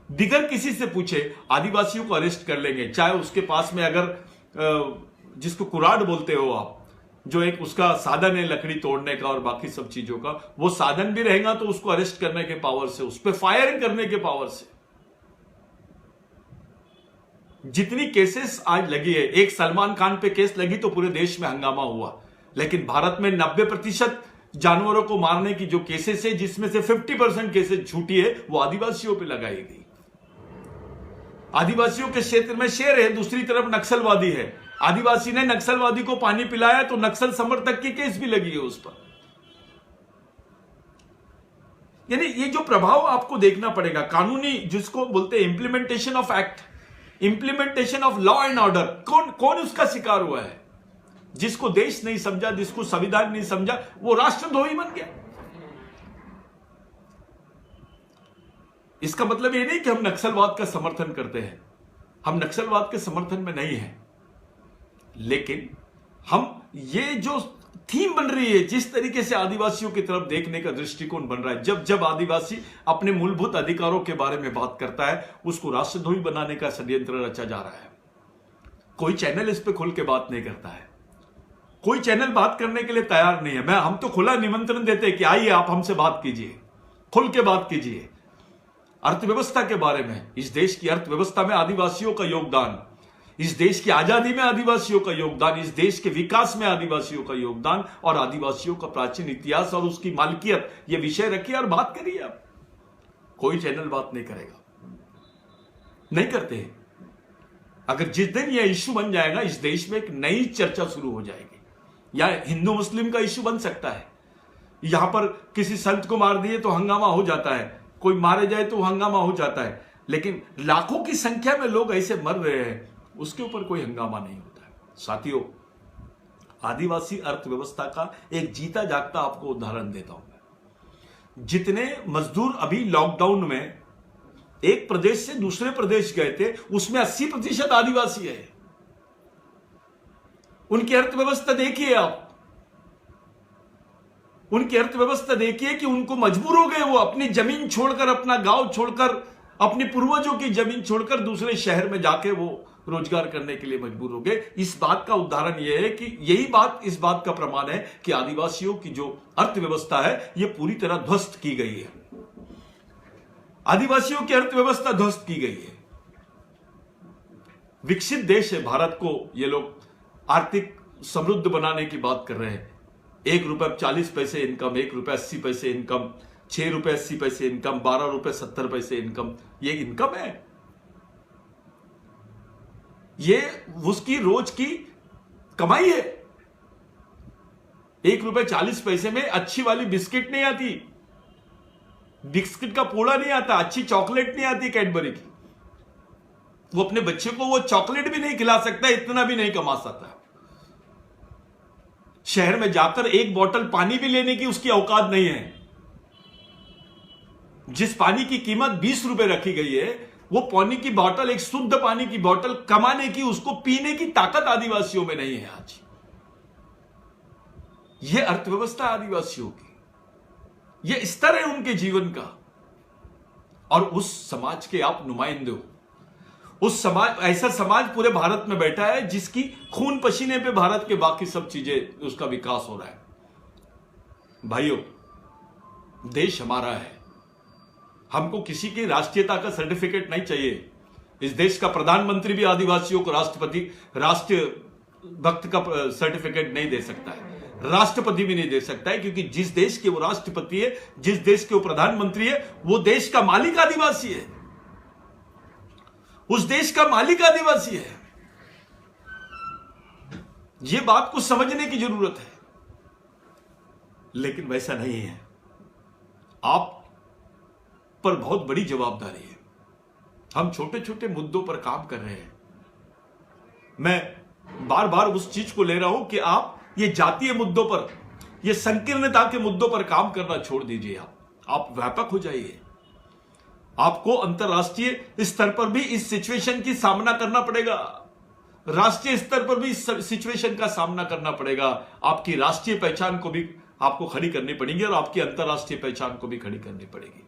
बिगर किसी से पूछे आदिवासियों को अरेस्ट कर लेंगे। चाहे उसके पास में अगर जिसको कुराड बोलते हो आप, जो एक उसका साधन है लकड़ी तोड़ने का और बाकी सब चीजों का, वो साधन भी रहेगा तो उसको अरेस्ट करने के पावर से, उस पर फायरिंग करने के पावर से। जितनी केसेस आज लगी है, एक सलमान खान पे केस लगी तो पूरे देश में हंगामा हुआ, लेकिन भारत में 90% जानवरों को मारने की जो केसेस है, जिसमें से 50% केसेस झूठी है, वो आदिवासियों पे लगाई गई। आदिवासियों के क्षेत्र में शेर है, दूसरी तरफ नक्सलवादी है। आदिवासी ने नक्सलवादी को पानी पिलाया तो नक्सल समर्थक की केस भी लगी है उस पर। यानी ये जो प्रभाव आपको देखना पड़ेगा, कानूनी जिसको बोलते हैं implementation of act, implementation of law and order, कौन उसका शिकार हुआ है? जिसको देश नहीं समझा, जिसको संविधान नहीं समझा, वो राष्ट्रद्रोही बन गया। इसका मतलब ये नहीं कि हम नक्सलवाद का समर्थन करते हैं, हम नक्सलवाद के समर्थन में नहीं हैं, लेकिन हम ये जो थीम बन रही है, जिस तरीके से आदिवासियों की तरफ देखने का दृष्टिकोण बन रहा है, जब आदिवासी अपने मूलभूत अधिकारों के बारे में बात करता है, उसको राष्ट्रद्रोही बनाने का षड्यंत्र रचा जा रहा है। कोई चैनल इस पे खुल के बात नहीं करता है, कोई चैनल बात करने के लिए तैयार नहीं है। हम तो खुला निमंत्रण देते हैं कि आइए आप हमसे बात कीजिए, खुल के बात कीजिए अर्थव्यवस्था के बारे में। इस देश की अर्थव्यवस्था में आदिवासियों का योगदान, इस देश की आजादी में आदिवासियों का योगदान, इस देश के विकास में आदिवासियों का योगदान और आदिवासियों का प्राचीन इतिहास और उसकी मालकियत, ये विषय रखिए और बात करिए आप। कोई चैनल बात नहीं करेगा, नहीं करते हैं। अगर जिस दिन यह इश्यू बन जाएगा, इस देश में एक नई चर्चा शुरू हो जाएगी। या हिंदू मुस्लिम का इश्यू बन सकता है, यहां पर किसी संत को मार दिए तो हंगामा हो जाता है, कोई मारे जाए तो हंगामा हो जाता है, लेकिन लाखों की संख्या में लोग ऐसे मर रहे हैं, उसके ऊपर कोई हंगामा नहीं होता है। साथियों, आदिवासी अर्थव्यवस्था का एक जीता जागता आपको उदाहरण देता हूं मैं। जितने मजदूर अभी लॉकडाउन में एक प्रदेश से दूसरे प्रदेश गए थे, उसमें 80% आदिवासी है। उनकी अर्थव्यवस्था देखिए आप, उनकी अर्थव्यवस्था देखिए कि उनको मजबूर हो गए वो अपनी जमीन छोड़कर, अपना गांव छोड़कर, अपने पूर्वजों की जमीन छोड़कर दूसरे शहर में जाके वो रोजगार करने के लिए मजबूर हो गए। इस बात का उदाहरण यह है कि यही बात इस बात का प्रमाण है कि आदिवासियों की जो अर्थव्यवस्था है ये पूरी तरह ध्वस्त की गई है। आदिवासियों की अर्थव्यवस्था ध्वस्त की गई है। विकसित देश है भारत को ये लोग आर्थिक समृद्ध बनाने की बात कर रहे हैं। 1 रुपए 40 पैसे इनकम, 1 रुपए 80 पैसे इनकम, 6 रुपए 80 पैसे इनकम, 12 रुपए 70 पैसे इनकम, ये इनकम है। ये उसकी रोज की कमाई है। 1 रुपए 40 पैसे में अच्छी वाली बिस्किट नहीं आती, बिस्किट का पोड़ा नहीं आता, अच्छी चॉकलेट नहीं आती कैडबरी की। वो अपने बच्चे को वो चॉकलेट भी नहीं खिला सकता, इतना भी नहीं कमा सकता। शहर में जाकर एक बोतल पानी भी लेने की उसकी औकात नहीं है। जिस पानी की कीमत 20 रुपए रखी गई है, वो पानी की बोतल, एक शुद्ध पानी की बोतल कमाने की, उसको पीने की ताकत आदिवासियों में नहीं है आज। यह अर्थव्यवस्था आदिवासियों की, यह स्तर है उनके जीवन का। और उस समाज के आप नुमाइंदे हो। उस समाज, ऐसा समाज पूरे भारत में बैठा है जिसकी खून पसीने पे भारत के बाकी सब चीजें, उसका विकास हो रहा है। भाइयों, देश हमारा है, हमको किसी की राष्ट्रीयता का सर्टिफिकेट नहीं चाहिए। इस देश का प्रधानमंत्री भी आदिवासियों को राष्ट्रपति, राष्ट्रीय भक्त का सर्टिफिकेट नहीं दे सकता है, राष्ट्रपति भी नहीं दे सकता है, क्योंकि जिस देश के वो राष्ट्रपति है, जिस देश के वो प्रधानमंत्री है, वो देश का मालिक आदिवासी है। उस देश का मालिक आदिवासी है। यह बात को समझने की जरूरत है। लेकिन वैसा नहीं है। आप पर बहुत बड़ी जवाबदारी है। हम छोटे छोटे मुद्दों पर काम कर रहे हैं। मैं बार बार उस चीज को ले रहा हूं कि आप ये जातीय मुद्दों पर, ये संकीर्णता के मुद्दों पर काम करना छोड़ दीजिए। आप व्यापक हो जाइए। आपको अंतरराष्ट्रीय स्तर पर भी इस सिचुएशन की सामना करना पड़ेगा, राष्ट्रीय स्तर पर भी इस सिचुएशन का सामना करना पड़ेगा। आपकी राष्ट्रीय पहचान को भी आपको खड़ी करनी पड़ेगी और आपकी अंतरराष्ट्रीय पहचान को भी खड़ी करनी पड़ेगी।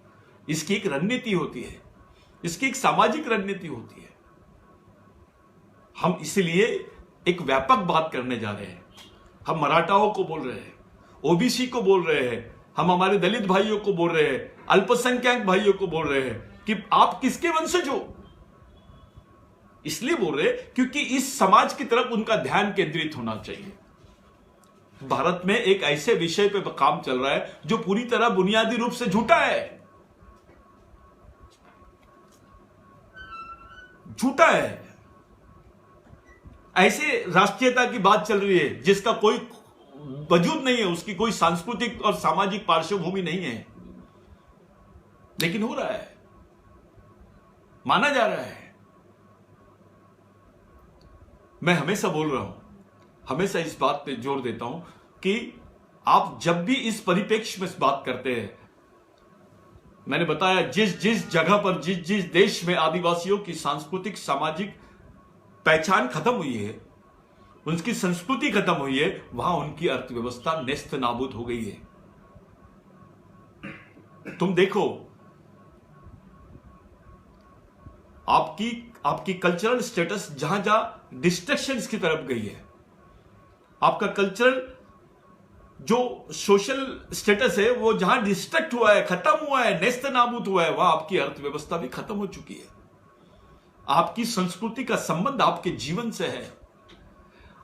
इसकी एक रणनीति होती है, इसकी एक सामाजिक रणनीति होती है। हम इसलिए एक व्यापक बात करने जा रहे हैं। हम मराठाओं को बोल रहे हैं, ओबीसी को बोल रहे हैं, हम हमारे दलित भाइयों को बोल रहे हैं, अल्पसंख्यक भाइयों को बोल रहे हैं कि आप किसके वंशज हो। इसलिए बोल रहे क्योंकि इस समाज की तरफ उनका ध्यान केंद्रित होना चाहिए। भारत में एक ऐसे विषय पे काम चल रहा है जो पूरी तरह बुनियादी रूप से झूठा है, झूठा है। ऐसे राष्ट्रीयता की बात चल रही है जिसका कोई वजूद नहीं है, उसकी कोई सांस्कृतिक और सामाजिक पार्श्वभूमि नहीं है, लेकिन हो रहा है, माना जा रहा है। मैं हमेशा बोल रहा हूं, हमेशा इस बात पे जोर देता हूं कि आप जब भी इस परिप्रेक्ष्य में इस बात करते हैं, मैंने बताया जिस जिस जगह पर, जिस जिस देश में आदिवासियों की सांस्कृतिक सामाजिक पहचान खत्म हुई है, उनकी संस्कृति खत्म हुई है, वहां उनकी अर्थव्यवस्था नेस्त नाबूद हो गई है। तुम देखो, आपकी कल्चरल स्टेटस जहां जहां डिस्ट्रक्शंस की तरफ गई है, आपका कल्चरल जो सोशल स्टेटस है वो जहां डिस्ट्रक्ट हुआ है, खत्म हुआ है, नेस्त नाबूद हुआ है, वहां आपकी अर्थव्यवस्था भी खत्म हो चुकी है। आपकी संस्कृति का संबंध आपके जीवन से है,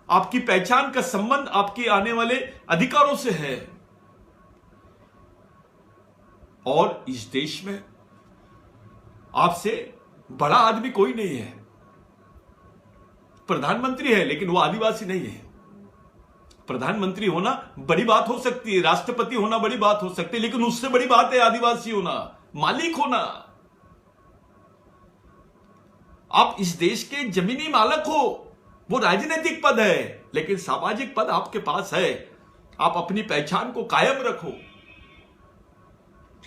आपकी पहचान का संबंध आपके आने वाले अधिकारों से है। और इस देश में आपसे बड़ा आदमी कोई नहीं है। प्रधानमंत्री है लेकिन वो आदिवासी नहीं है, प्रधानमंत्री होना बड़ी बात हो सकती है, राष्ट्रपति होना बड़ी बात हो सकती है, लेकिन उससे बड़ी बात है आदिवासी होना, मालिक होना। आप इस देश के जमीनी मालिक हो। वो राजनीतिक पद है, लेकिन सामाजिक पद आपके पास है। आप अपनी पहचान को कायम रखो,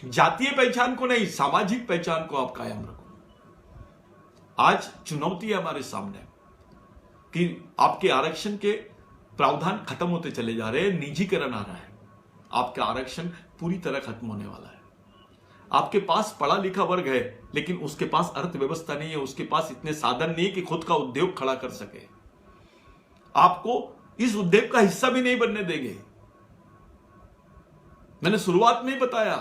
जातीय पहचान को नहीं, सामाजिक पहचान को आप कायम रखो। आज चुनौती है हमारे सामने कि आपके आरक्षण के प्रावधान खत्म होते चले जा रहे हैं, निजीकरण आ रहा है। आपका आरक्षण पूरी तरह खत्म होने वाला है। आपके पास पढ़ा लिखा वर्ग है, लेकिन उसके पास अर्थव्यवस्था नहीं है, उसके पास इतने साधन नहीं है कि खुद का उद्योग खड़ा कर सके। आपको इस उद्योग का हिस्सा भी नहीं बनने देंगे। मैंने शुरुआत में ही बताया,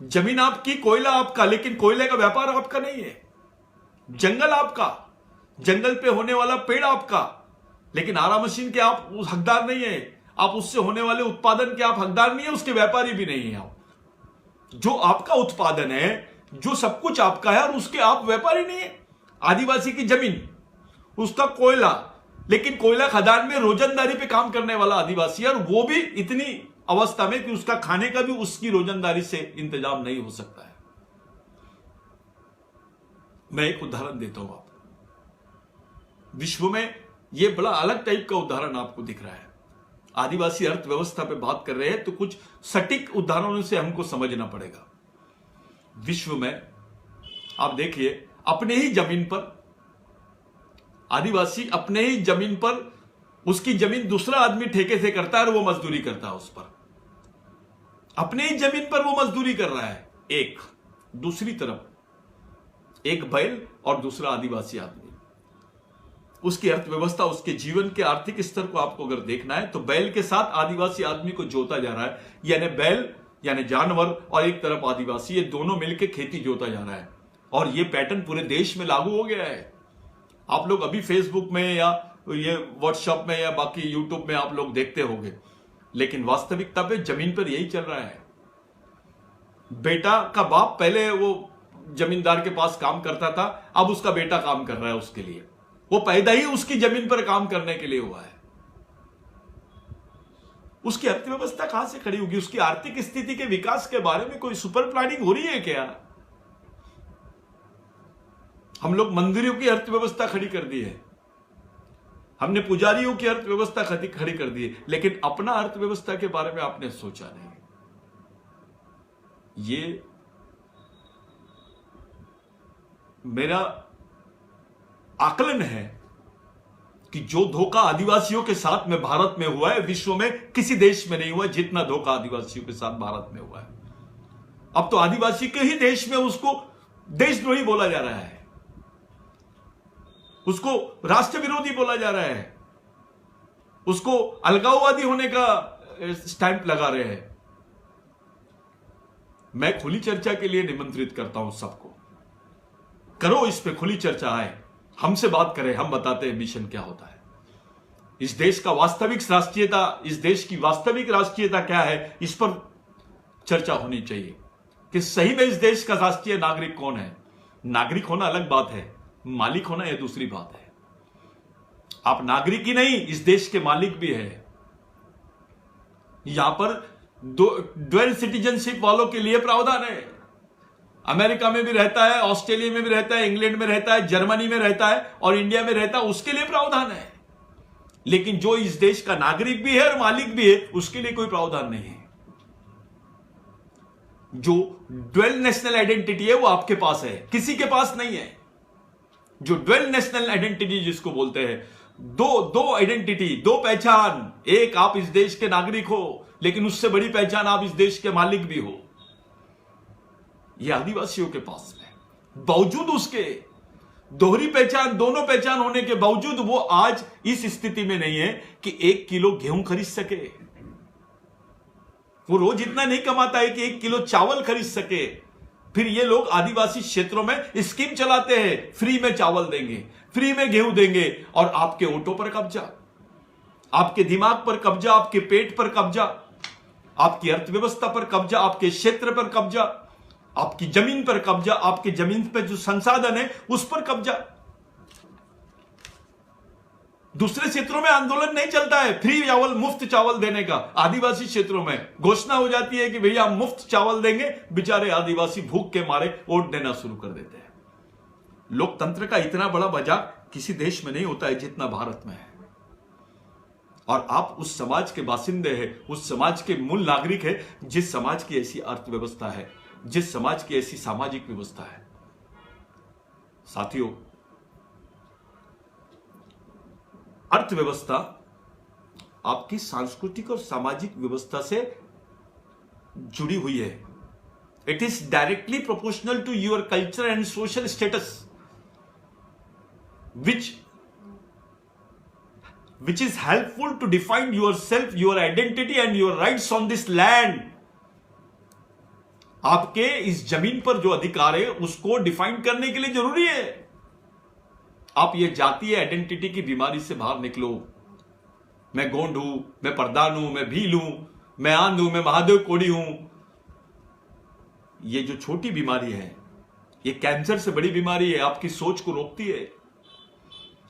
जमीन आपकी, कोयला आपका, लेकिन कोयले का व्यापार आपका नहीं है। जंगल आपका, जंगल पे होने वाला पेड़ आपका, लेकिन आरा मशीन के आप उस हकदार नहीं है। आप उससे होने वाले उत्पादन के आप हकदार नहीं है, उसके व्यापारी भी नहीं है आप। जो आपका उत्पादन है, जो सब कुछ आपका है, और उसके आप व्यापारी नहीं है। आदिवासी की जमीन, उसका कोयला, लेकिन कोयला खदान में रोजंदारी पे काम करने वाला आदिवासी है, और वो भी इतनी अवस्था में कि उसका खाने का भी उसकी रोजंदारी से इंतजाम नहीं हो सकता है। मैं एक उदाहरण देता हूं आपको। विश्व में यह बड़ा अलग टाइप का उदाहरण आपको दिख रहा है। आदिवासी अर्थव्यवस्था पे बात कर रहे हैं तो कुछ सटीक उदाहरणों से हमको समझना पड़ेगा। विश्व में आप देखिए, अपने ही जमीन पर आदिवासी, अपने ही जमीन पर उसकी जमीन दूसरा आदमी ठेके से करता है और वो मजदूरी करता है उस पर। अपने ही जमीन पर वो मजदूरी कर रहा है। एक दूसरी तरफ एक बैल और दूसरा आदिवासी आदमी। उसकी अर्थव्यवस्था, उसके जीवन के आर्थिक स्तर को आपको अगर देखना है तो बैल के साथ आदिवासी आदमी को जोता जा रहा है, यानी बैल यानी जानवर और एक तरफ आदिवासी, ये दोनों मिलकर खेती जोता जा रहा है। और ये पैटर्न पूरे देश में लागू हो गया है। आप लोग अभी फेसबुक में या ये व्हाट्सएप में या बाकी यूट्यूब में आप लोग देखते होंगे, लेकिन वास्तविकता पे जमीन पर यही चल रहा है। बेटा का बाप पहले वो जमींदार के पास काम करता था, अब उसका बेटा काम कर रहा है उसके लिए। वो पैदा ही उसकी जमीन पर काम करने के लिए हुआ है। उसकी अर्थव्यवस्था कहां से खड़ी होगी? उसकी आर्थिक स्थिति के विकास के बारे में कोई सुपर प्लानिंग हो रही है क्या? हम लोग मंदिरों की अर्थव्यवस्था खड़ी कर दी है, हमने पुजारियों की अर्थव्यवस्था खड़ी कर दी है, लेकिन अपना अर्थव्यवस्था के बारे में आपने सोचा नहीं। ये मेरा आकलन है कि जो धोखा आदिवासियों के साथ में भारत में हुआ है, विश्व में किसी देश में नहीं हुआ जितना धोखा आदिवासियों के साथ भारत में हुआ है। अब तो आदिवासी के ही देश में उसको देशद्रोही बोला जा रहा है, उसको राष्ट्र विरोधी बोला जा रहा है, उसको अलगाववादी होने का स्टैंप लगा रहे हैं। मैं खुली चर्चा के लिए निमंत्रित करता हूं सबको, करो इस पे खुली चर्चा आए, हमसे बात करें, हम बताते हैं मिशन क्या होता है। इस देश का वास्तविक राष्ट्रीयता, इस देश की वास्तविक राष्ट्रीयता क्या है, इस पर चर्चा होनी चाहिए कि सही में इस देश का राष्ट्रीय नागरिक कौन है। नागरिक होना अलग बात है, मालिक होना यह दूसरी बात है। आप नागरिक ही नहीं, इस देश के मालिक भी है। यहां पर ड्वेल सिटीजनशिप वालों के लिए प्रावधान है। अमेरिका में भी रहता है, ऑस्ट्रेलिया में भी रहता है, इंग्लैंड में रहता है, जर्मनी में रहता है और इंडिया में रहता है, उसके लिए प्रावधान है। लेकिन जो इस देश का नागरिक भी है और मालिक भी है, उसके लिए कोई प्रावधान नहीं है। जो ड्वेल नेशनल आइडेंटिटी है वो आपके पास है, किसी के पास नहीं है। जो ड्वेल नेशनल आइडेंटिटी जिसको बोलते हैं, दो आइडेंटिटी, दो पहचान। एक आप इस देश के नागरिक हो, लेकिन उससे बड़ी पहचान आप इस देश के मालिक भी हो। यह आदिवासियों के पास है। बावजूद उसके दोहरी पहचान, दोनों पहचान होने के बावजूद वो आज इस स्थिति में नहीं है कि 1 किलो गेहूं खरीद सके। वो रोज इतना नहीं कमाता है कि 1 किलो चावल खरीद सके। फिर ये लोग आदिवासी क्षेत्रों में स्कीम चलाते हैं, फ्री में चावल देंगे, फ्री में गेहूं देंगे, और आपके वोटों पर कब्जा, आपके दिमाग पर कब्जा, आपके पेट पर कब्जा, आपकी अर्थव्यवस्था पर कब्जा, आपके क्षेत्र पर कब्जा, आपकी जमीन पर कब्जा, आपकी जमीन पर जो संसाधन है उस पर कब्जा। दूसरे क्षेत्रों में आंदोलन नहीं चलता है फ्री चावल, मुफ्त चावल देने का। आदिवासी क्षेत्रों में घोषणा हो जाती है कि भैया हम मुफ्त चावल देंगे, बेचारे आदिवासी भूख के मारे वोट देना शुरू कर देते हैं। लोकतंत्र का इतना बड़ा मजाक किसी देश में नहीं होता है जितना भारत में है। और आप उस समाज के बासिंदे हैं, उस समाज के मूल नागरिक हैं जिस समाज की ऐसी अर्थव्यवस्था है, जिस समाज की ऐसी सामाजिक व्यवस्था है। साथियों, अर्थव्यवस्था आपकी सांस्कृतिक और सामाजिक व्यवस्था से जुड़ी हुई है। It is directly proportional to your culture and social status which is helpful to define yourself, your identity and your rights on this land. आपके इस जमीन पर जो अधिकार है उसको डिफाइन करने के लिए जरूरी है। आप ये जातीय आइडेंटिटी की बीमारी से बाहर निकलो। मैं गोंड हूं, मैं प्रधान हूं, मैं भील हूं, मैं आंध हूं, मैं महादेव कोड़ी हूं। ये जो छोटी बीमारी है, ये कैंसर से बड़ी बीमारी है, आपकी सोच को रोकती है।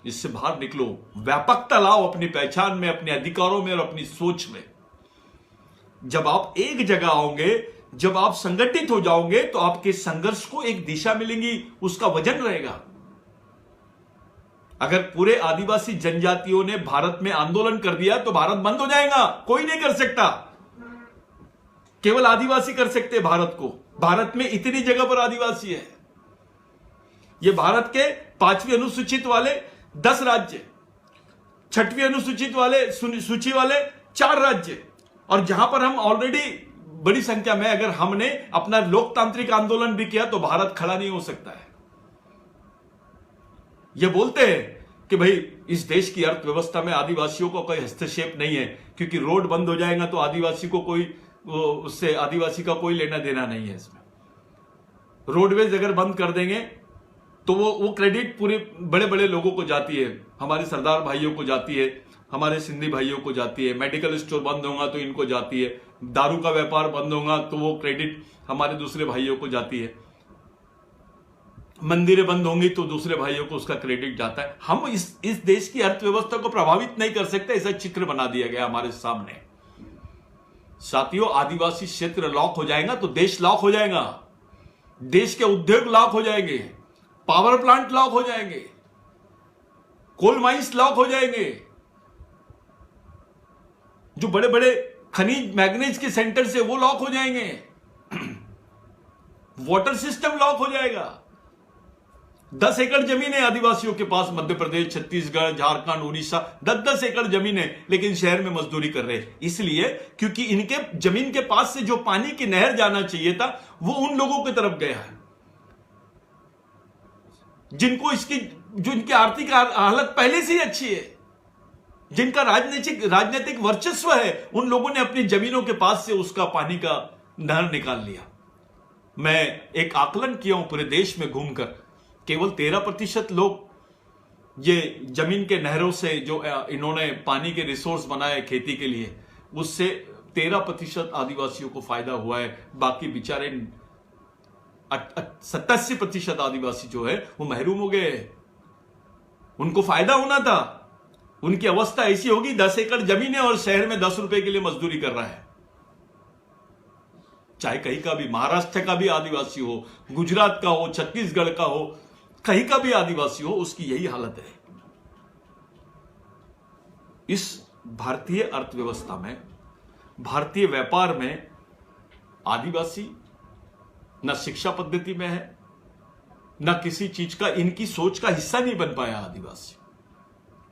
इससे बाहर निकलो, व्यापकता लाओ अपनी पहचान में, अपने अधिकारों में और अपनी सोच में। जब आप एक जगह आओगे, जब आप संगठित हो जाओगे, तो आपके संघर्ष को एक दिशा मिलेगी, उसका वजन रहेगा। अगर पूरे आदिवासी जनजातियों ने भारत में आंदोलन कर दिया तो भारत बंद हो जाएगा। कोई नहीं कर सकता, केवल आदिवासी कर सकते हैं भारत को। भारत में इतनी जगह पर आदिवासी है। ये भारत के 5वीं अनुसूचित वाले 10 राज्य, 6वीं अनुसूचित वाले सूची वाले 4 राज्य, और जहां पर हम ऑलरेडी बड़ी संख्या में, अगर हमने अपना लोकतांत्रिक आंदोलन भी किया तो भारत खड़ा नहीं हो सकता है। ये बोलते हैं कि भाई इस देश की अर्थव्यवस्था में आदिवासियों को कोई हस्तक्षेप नहीं है, क्योंकि रोड बंद हो जाएगा तो आदिवासी को कोई, उससे आदिवासी का कोई लेना देना नहीं है। इसमें रोडवेज अगर बंद कर देंगे तो वो क्रेडिट पूरे बड़े बड़े लोगों को जाती है, हमारे सरदार भाइयों को जाती है, हमारे सिंधी भाइयों को जाती है। मेडिकल स्टोर बंद होगा तो इनको जाती है, दारू का व्यापार बंद होगा तो वो क्रेडिट हमारे दूसरे भाइयों को जाती है, मंदिरें बंद होंगी तो दूसरे भाइयों को उसका क्रेडिट जाता है। हम इस देश की अर्थव्यवस्था को प्रभावित नहीं कर सकते, ऐसा चित्र बना दिया गया हमारे सामने। साथियों, आदिवासी क्षेत्र लॉक हो जाएगा तो देश लॉक हो जाएगा, देश के उद्योग लॉक हो जाएंगे, पावर प्लांट लॉक हो जाएंगे, कोल माइंस लॉक हो जाएंगे, जो बड़े बड़े खनिज मैग्नीज के सेंटर से वो लॉक हो जाएंगे, वाटर सिस्टम लॉक हो जाएगा। 10 एकड़ जमीन है आदिवासियों के पास, मध्य प्रदेश, छत्तीसगढ़, झारखंड, उड़ीसा, 10-10 एकड़ जमीन है, लेकिन शहर में मजदूरी कर रहे हैं। इसलिए क्योंकि इनके जमीन के पास से जो पानी की नहर जाना चाहिए था वो उन लोगों की तरफ गया है, जिनको जो इनकी आर्थिक हालत पहले से ही अच्छी है, जिनका राजनीतिक वर्चस्व है, उन लोगों ने अपनी जमीनों के पास से उसका पानी का नहर निकाल लिया। मैं एक आकलन किया हूं पूरे देश में घूमकर, केवल 13% लोग ये जमीन के नहरों से जो इन्होंने पानी के रिसोर्स बनाए खेती के लिए, उससे 13% आदिवासियों को फायदा हुआ है। बाकी बेचारे 87% आदिवासी जो है वो महरूम हो गए। उनको फायदा होना था, उनकी अवस्था ऐसी होगी, 10 एकड़ जमीन है और शहर में 10 रुपए के लिए मजदूरी कर रहा है। चाहे कहीं का भी, महाराष्ट्र का भी आदिवासी हो, गुजरात का हो, छत्तीसगढ़ का हो, कहीं का भी आदिवासी हो, उसकी यही हालत है। इस भारतीय अर्थव्यवस्था में, भारतीय व्यापार में आदिवासी न शिक्षा पद्धति में है, न किसी चीज का, इनकी सोच का हिस्सा नहीं बन पाया आदिवासी।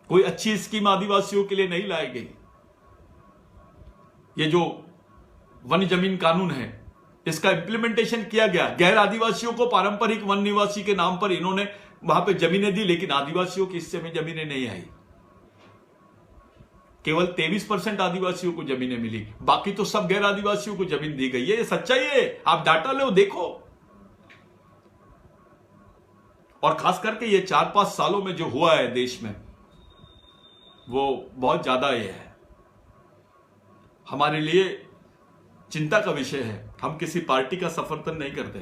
कोई अच्छी स्कीम आदिवासियों के लिए नहीं लाई गई। ये जो वन जमीन कानून है, इसका इंप्लीमेंटेशन किया गया, गैर आदिवासियों को पारंपरिक वन निवासी के नाम पर इन्होंने वहां पे जमीनें दी, लेकिन आदिवासियों के हिस्से में जमीनें नहीं आई। केवल 23% आदिवासियों को जमीनें मिली, बाकी तो सब गैर आदिवासियों को जमीन दी गई है। ये सच्चाई है, आप डाटा लो, देखो। और खास करके ये 4-5 सालों में जो हुआ है देश में, वो बहुत ज्यादा ये है, हमारे लिए चिंता का विषय है। हम किसी पार्टी का समर्थन नहीं करते,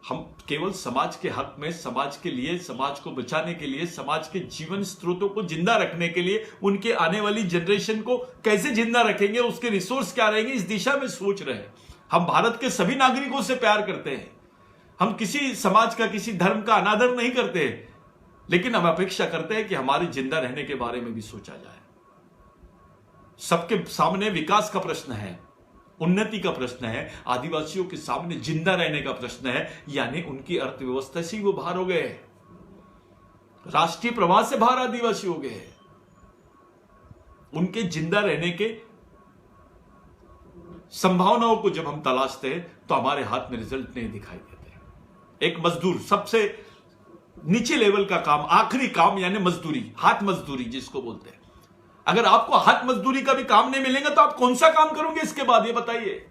हम केवल समाज के हक में, समाज के लिए, समाज को बचाने के लिए, समाज के जीवन स्रोतों को जिंदा रखने के लिए, उनके आने वाली जनरेशन को कैसे जिंदा रखेंगे, उसके रिसोर्स क्या रहेंगे, इस दिशा में सोच रहे हैं। हम भारत के सभी नागरिकों से प्यार करते हैं, हम किसी समाज का, किसी धर्म का अनादर नहीं करते, लेकिन हम अपेक्षा करते हैं कि हमारे जिंदा रहने के बारे में भी सोचा जाए। सबके सामने विकास का प्रश्न है, उन्नति का प्रश्न है, आदिवासियों के सामने जिंदा रहने का प्रश्न है, यानी उनकी अर्थव्यवस्था से वो बाहर हो गए, राष्ट्रीय प्रवाह से बाहर आदिवासी हो गए। उनके जिंदा रहने के संभावनाओं को जब हम तलाशते हैं तो हमारे हाथ में रिजल्ट नहीं दिखाई देते। एक मजदूर, सबसे नीचे लेवल का काम, आखिरी काम, यानी मजदूरी, हाथ मजदूरी जिसको बोलते हैं, अगर आपको हाथ मजदूरी का भी काम नहीं मिलेगा तो आप कौन सा काम करोगे इसके बाद, ये बताइए।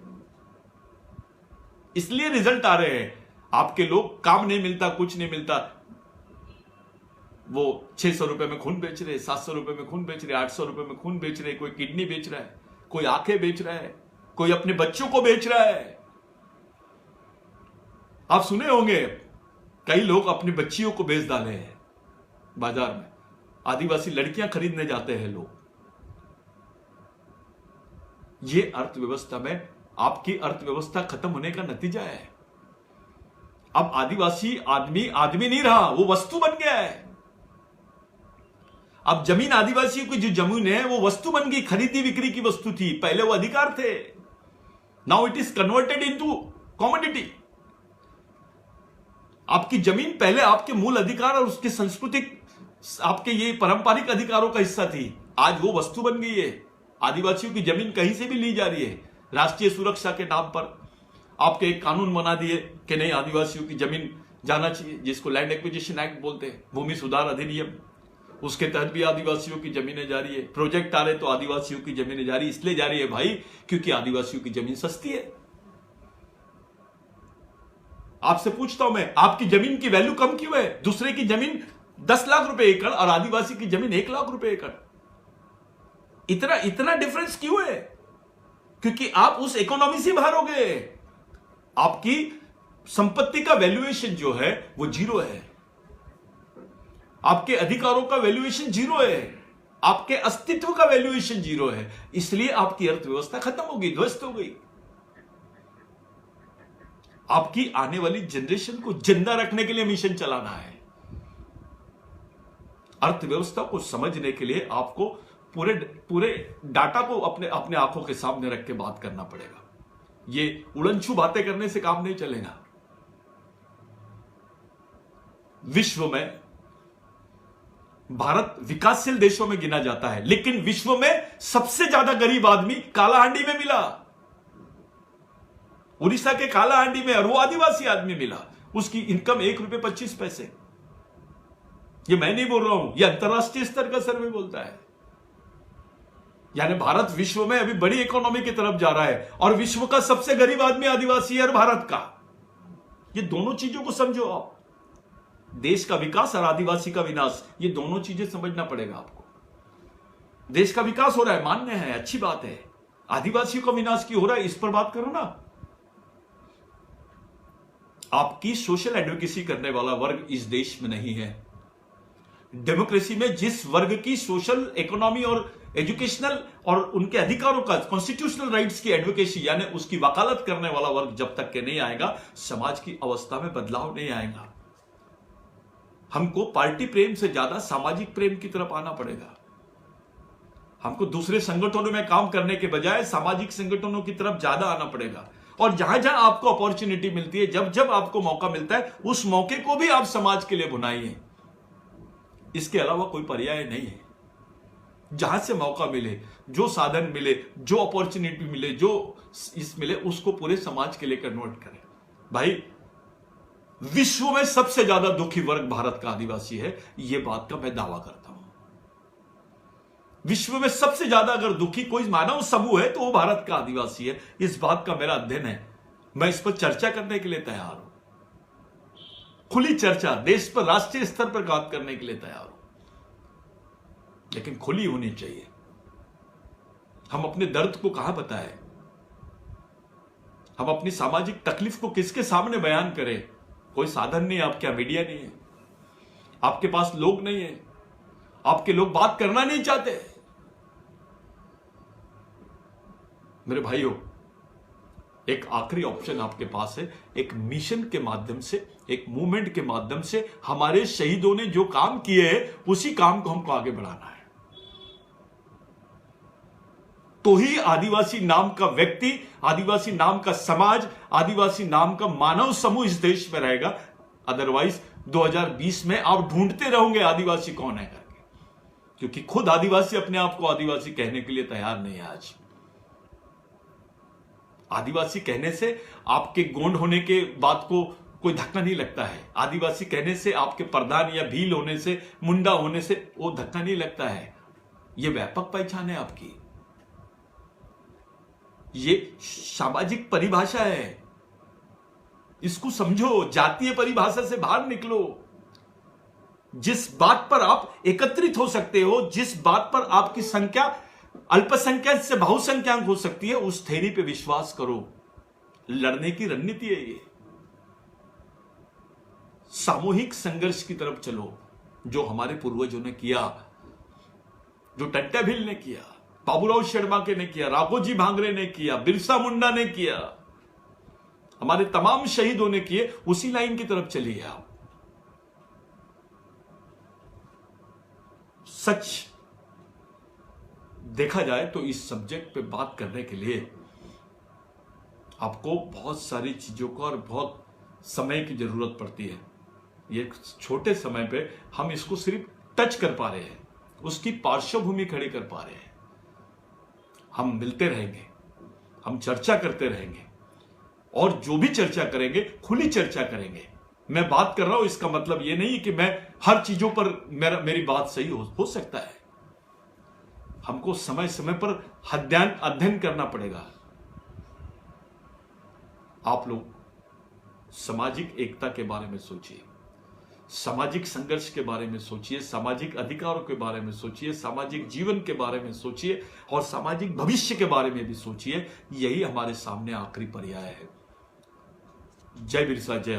इसलिए रिजल्ट आ रहे हैं, आपके लोग, काम नहीं मिलता, कुछ नहीं मिलता, वो 600 रुपए में खून बेच रहे, 700 रुपए में खून बेच रहे, 800 रुपए में खून बेच रहे, कोई किडनी बेच रहा है, कोई आंखें बेच रहा है, कोई अपने बच्चों को बेच रहा है। आप सुने होंगे कई लोग अपनी बच्चियों को बेच डाले हैं बाजार में, आदिवासी लड़कियां खरीदने जाते हैं लोग। ये अर्थव्यवस्था में, आपकी अर्थव्यवस्था खत्म होने का नतीजा है। अब आदिवासी आदमी आदमी नहीं रहा, वो वस्तु बन गया है। अब जमीन, आदिवासियों की जो जमीन है वो वस्तु बन गई, खरीदी बिक्री की वस्तु थी, पहले वो अधिकार थे। Now it is converted into commodity. आपकी जमीन पहले आपके मूल अधिकार और उसके सांस्कृतिक, आपके ये पारंपरिक अधिकारों का हिस्सा थी, आज वो वस्तु बन गई है। आदिवासियों की जमीन कहीं से भी ली जा रही है, राष्ट्रीय सुरक्षा के नाम पर आपके एक कानून बना दिए कि नहीं, आदिवासियों की जमीन जाना चाहिए, जिसको लैंड एक्विजिशन एक्ट बोलते हैं, भूमि सुधार अधिनियम, उसके तहत भी आदिवासियों की जमीनें जा रही है। प्रोजेक्ट आ रहे तो आदिवासियों की जमीनें जा रही, इसलिए जा रही है भाई क्योंकि आदिवासियों की जमीन सस्ती है। आपसे पूछता हूं मैं, आपकी जमीन की वैल्यू कम क्यों है? दूसरे की जमीन 10 लाख रुपए एकड़ और आदिवासी की जमीन 1 लाख रुपए एकड़, इतना डिफरेंस क्यों है? क्योंकि आप उस इकोनॉमी से बाहर हो गए। आपकी संपत्ति का वैल्यूएशन जो है वो जीरो है, आपके अधिकारों का वैल्यूएशन जीरो है, आपके अस्तित्व का वैल्यूएशन जीरो है, इसलिए आपकी अर्थव्यवस्था खत्म हो गई, ध्वस्त हो गई। आपकी आने वाली जनरेशन को जिंदा रखने के लिए मिशन चलाना है। अर्थव्यवस्था को समझने के लिए आपको पूरे डाटा को अपने आंखों के सामने रख के बात करना पड़ेगा। ये उड़नछू बातें करने से काम नहीं चलेगा। विश्व में भारत विकासशील देशों में गिना जाता है, लेकिन विश्व में सबसे ज्यादा गरीब आदमी कालाहांडी में मिला, उड़ीसा के कालाहांडी में, और वो आदिवासी आदमी मिला। उसकी इनकम ₹1.25। ये मैं नहीं बोल रहा हूं, ये अंतरराष्ट्रीय स्तर का सर्वे बोलता है। यानी भारत विश्व में अभी बड़ी इकोनॉमी की तरफ जा रहा है, और विश्व का सबसे गरीब आदमी आदिवासी है, और भारत का। ये दोनों चीजों को समझो आप, देश का विकास और आदिवासी का विनाश, ये दोनों चीजें समझना पड़ेगा आपको। देश का विकास हो रहा है, मान्य है, अच्छी बात है, आदिवासियों का विनाश क्यों हो रहा है, इस पर बात करो ना। आपकी सोशल एडवोकेसी करने वाला वर्ग इस देश में नहीं है। डेमोक्रेसी में जिस वर्ग की सोशल, इकोनॉमी और एजुकेशनल और उनके अधिकारों का, कॉन्स्टिट्यूशनल राइट्स की एडवोकेसी यानी उसकी वकालत करने वाला वर्ग जब तक के नहीं आएगा, समाज की अवस्था में बदलाव नहीं आएगा। हमको पार्टी प्रेम से ज्यादा सामाजिक प्रेम की तरफ आना पड़ेगा। हमको दूसरे संगठनों में काम करने के बजाय सामाजिक संगठनों की तरफ ज्यादा आना पड़ेगा। और जहां जहां आपको अपॉर्चुनिटी मिलती है, जब जब आपको मौका मिलता है, उस मौके को भी आप समाज के लिए भुनाइए। इसके अलावा कोई पर्याय नहीं है। जहां से मौका मिले, जो साधन मिले, जो अपॉर्चुनिटी मिले, जो इस मिले, उसको पूरे समाज के लिए कन्वर्ट करें। भाई, विश्व में सबसे ज्यादा दुखी वर्ग भारत का आदिवासी है, यह बात का मैं दावा करता हूं। विश्व में सबसे ज्यादा अगर दुखी कोई मानव समूह है तो वो भारत का आदिवासी है। इस बात का मेरा अध्ययन है, मैं इस पर चर्चा करने के लिए तैयार हूं। खुली चर्चा, देश पर, राष्ट्रीय स्तर पर बात करने के लिए तैयार हूं, लेकिन खुली होनी चाहिए। हम अपने दर्द को कहां बताएं, हम अपनी सामाजिक तकलीफ को किसके सामने बयान करें, कोई साधन नहीं है, आपके यहाँ मीडिया नहीं है, आपके पास लोग नहीं है, आपके लोग बात करना नहीं चाहते। मेरे भाइयों, एक आखिरी ऑप्शन आपके पास है। एक मिशन के माध्यम से, एक मूवमेंट के माध्यम से हमारे शहीदों ने जो काम किए हैं उसी काम को हमको आगे बढ़ाना है। तो ही आदिवासी नाम का व्यक्ति, आदिवासी नाम का समाज, आदिवासी नाम का मानव समूह इस देश में रहेगा। अदरवाइज 2020 में आप ढूंढते रहोगे आदिवासी कौन है करके, क्योंकि खुद आदिवासी अपने आप को आदिवासी कहने के लिए तैयार नहीं है। आज आदिवासी कहने से आपके गोंड होने के बात को कोई धक्का नहीं लगता है। आदिवासी कहने से आपके प्रधान या भील होने से, मुंडा होने से वो धक्का नहीं लगता है। यह व्यापक पहचान है आपकी, ये सामाजिक परिभाषा है। इसको समझो, जातीय परिभाषा से बाहर निकलो। जिस बात पर आप एकत्रित हो सकते हो, जिस बात पर आपकी संख्या अल्पसंख्यक से बहुसंख्यक हो सकती है, उस थ्योरी पे विश्वास करो। लड़ने की रणनीति है ये। सामूहिक संघर्ष की तरफ चलो, जो हमारे पूर्वजों ने किया, जो टट्टा भील ने किया, बाबूराव शेरमाके ने किया, राघोजी भांगरे ने किया, बिरसा मुंडा ने किया, हमारे तमाम शहीदों ने किए, उसी लाइन की तरफ चलिए आप। सच देखा जाए तो इस सब्जेक्ट पे बात करने के लिए आपको बहुत सारी चीजों को और बहुत समय की जरूरत पड़ती है। ये छोटे समय पे हम इसको सिर्फ टच कर पा रहे हैं, उसकी पार्श्वभूमि खड़ी कर पा रहे हैं। हम मिलते रहेंगे, हम चर्चा करते रहेंगे, और जो भी चर्चा करेंगे खुली चर्चा करेंगे। मैं बात कर रहा हूं, इसका मतलब यह नहीं कि मैं हर चीजों पर मेरी बात सही हो सकता है। हमको समय समय पर अध्ययन करना पड़ेगा। आप लोग सामाजिक एकता के बारे में सोचिए, सामाजिक संघर्ष के बारे में सोचिए, सामाजिक अधिकारों के बारे में सोचिए, सामाजिक जीवन के बारे में सोचिए, और सामाजिक भविष्य के बारे में भी सोचिए। यही हमारे सामने आखिरी पर्याय है। जय बिरसा, जय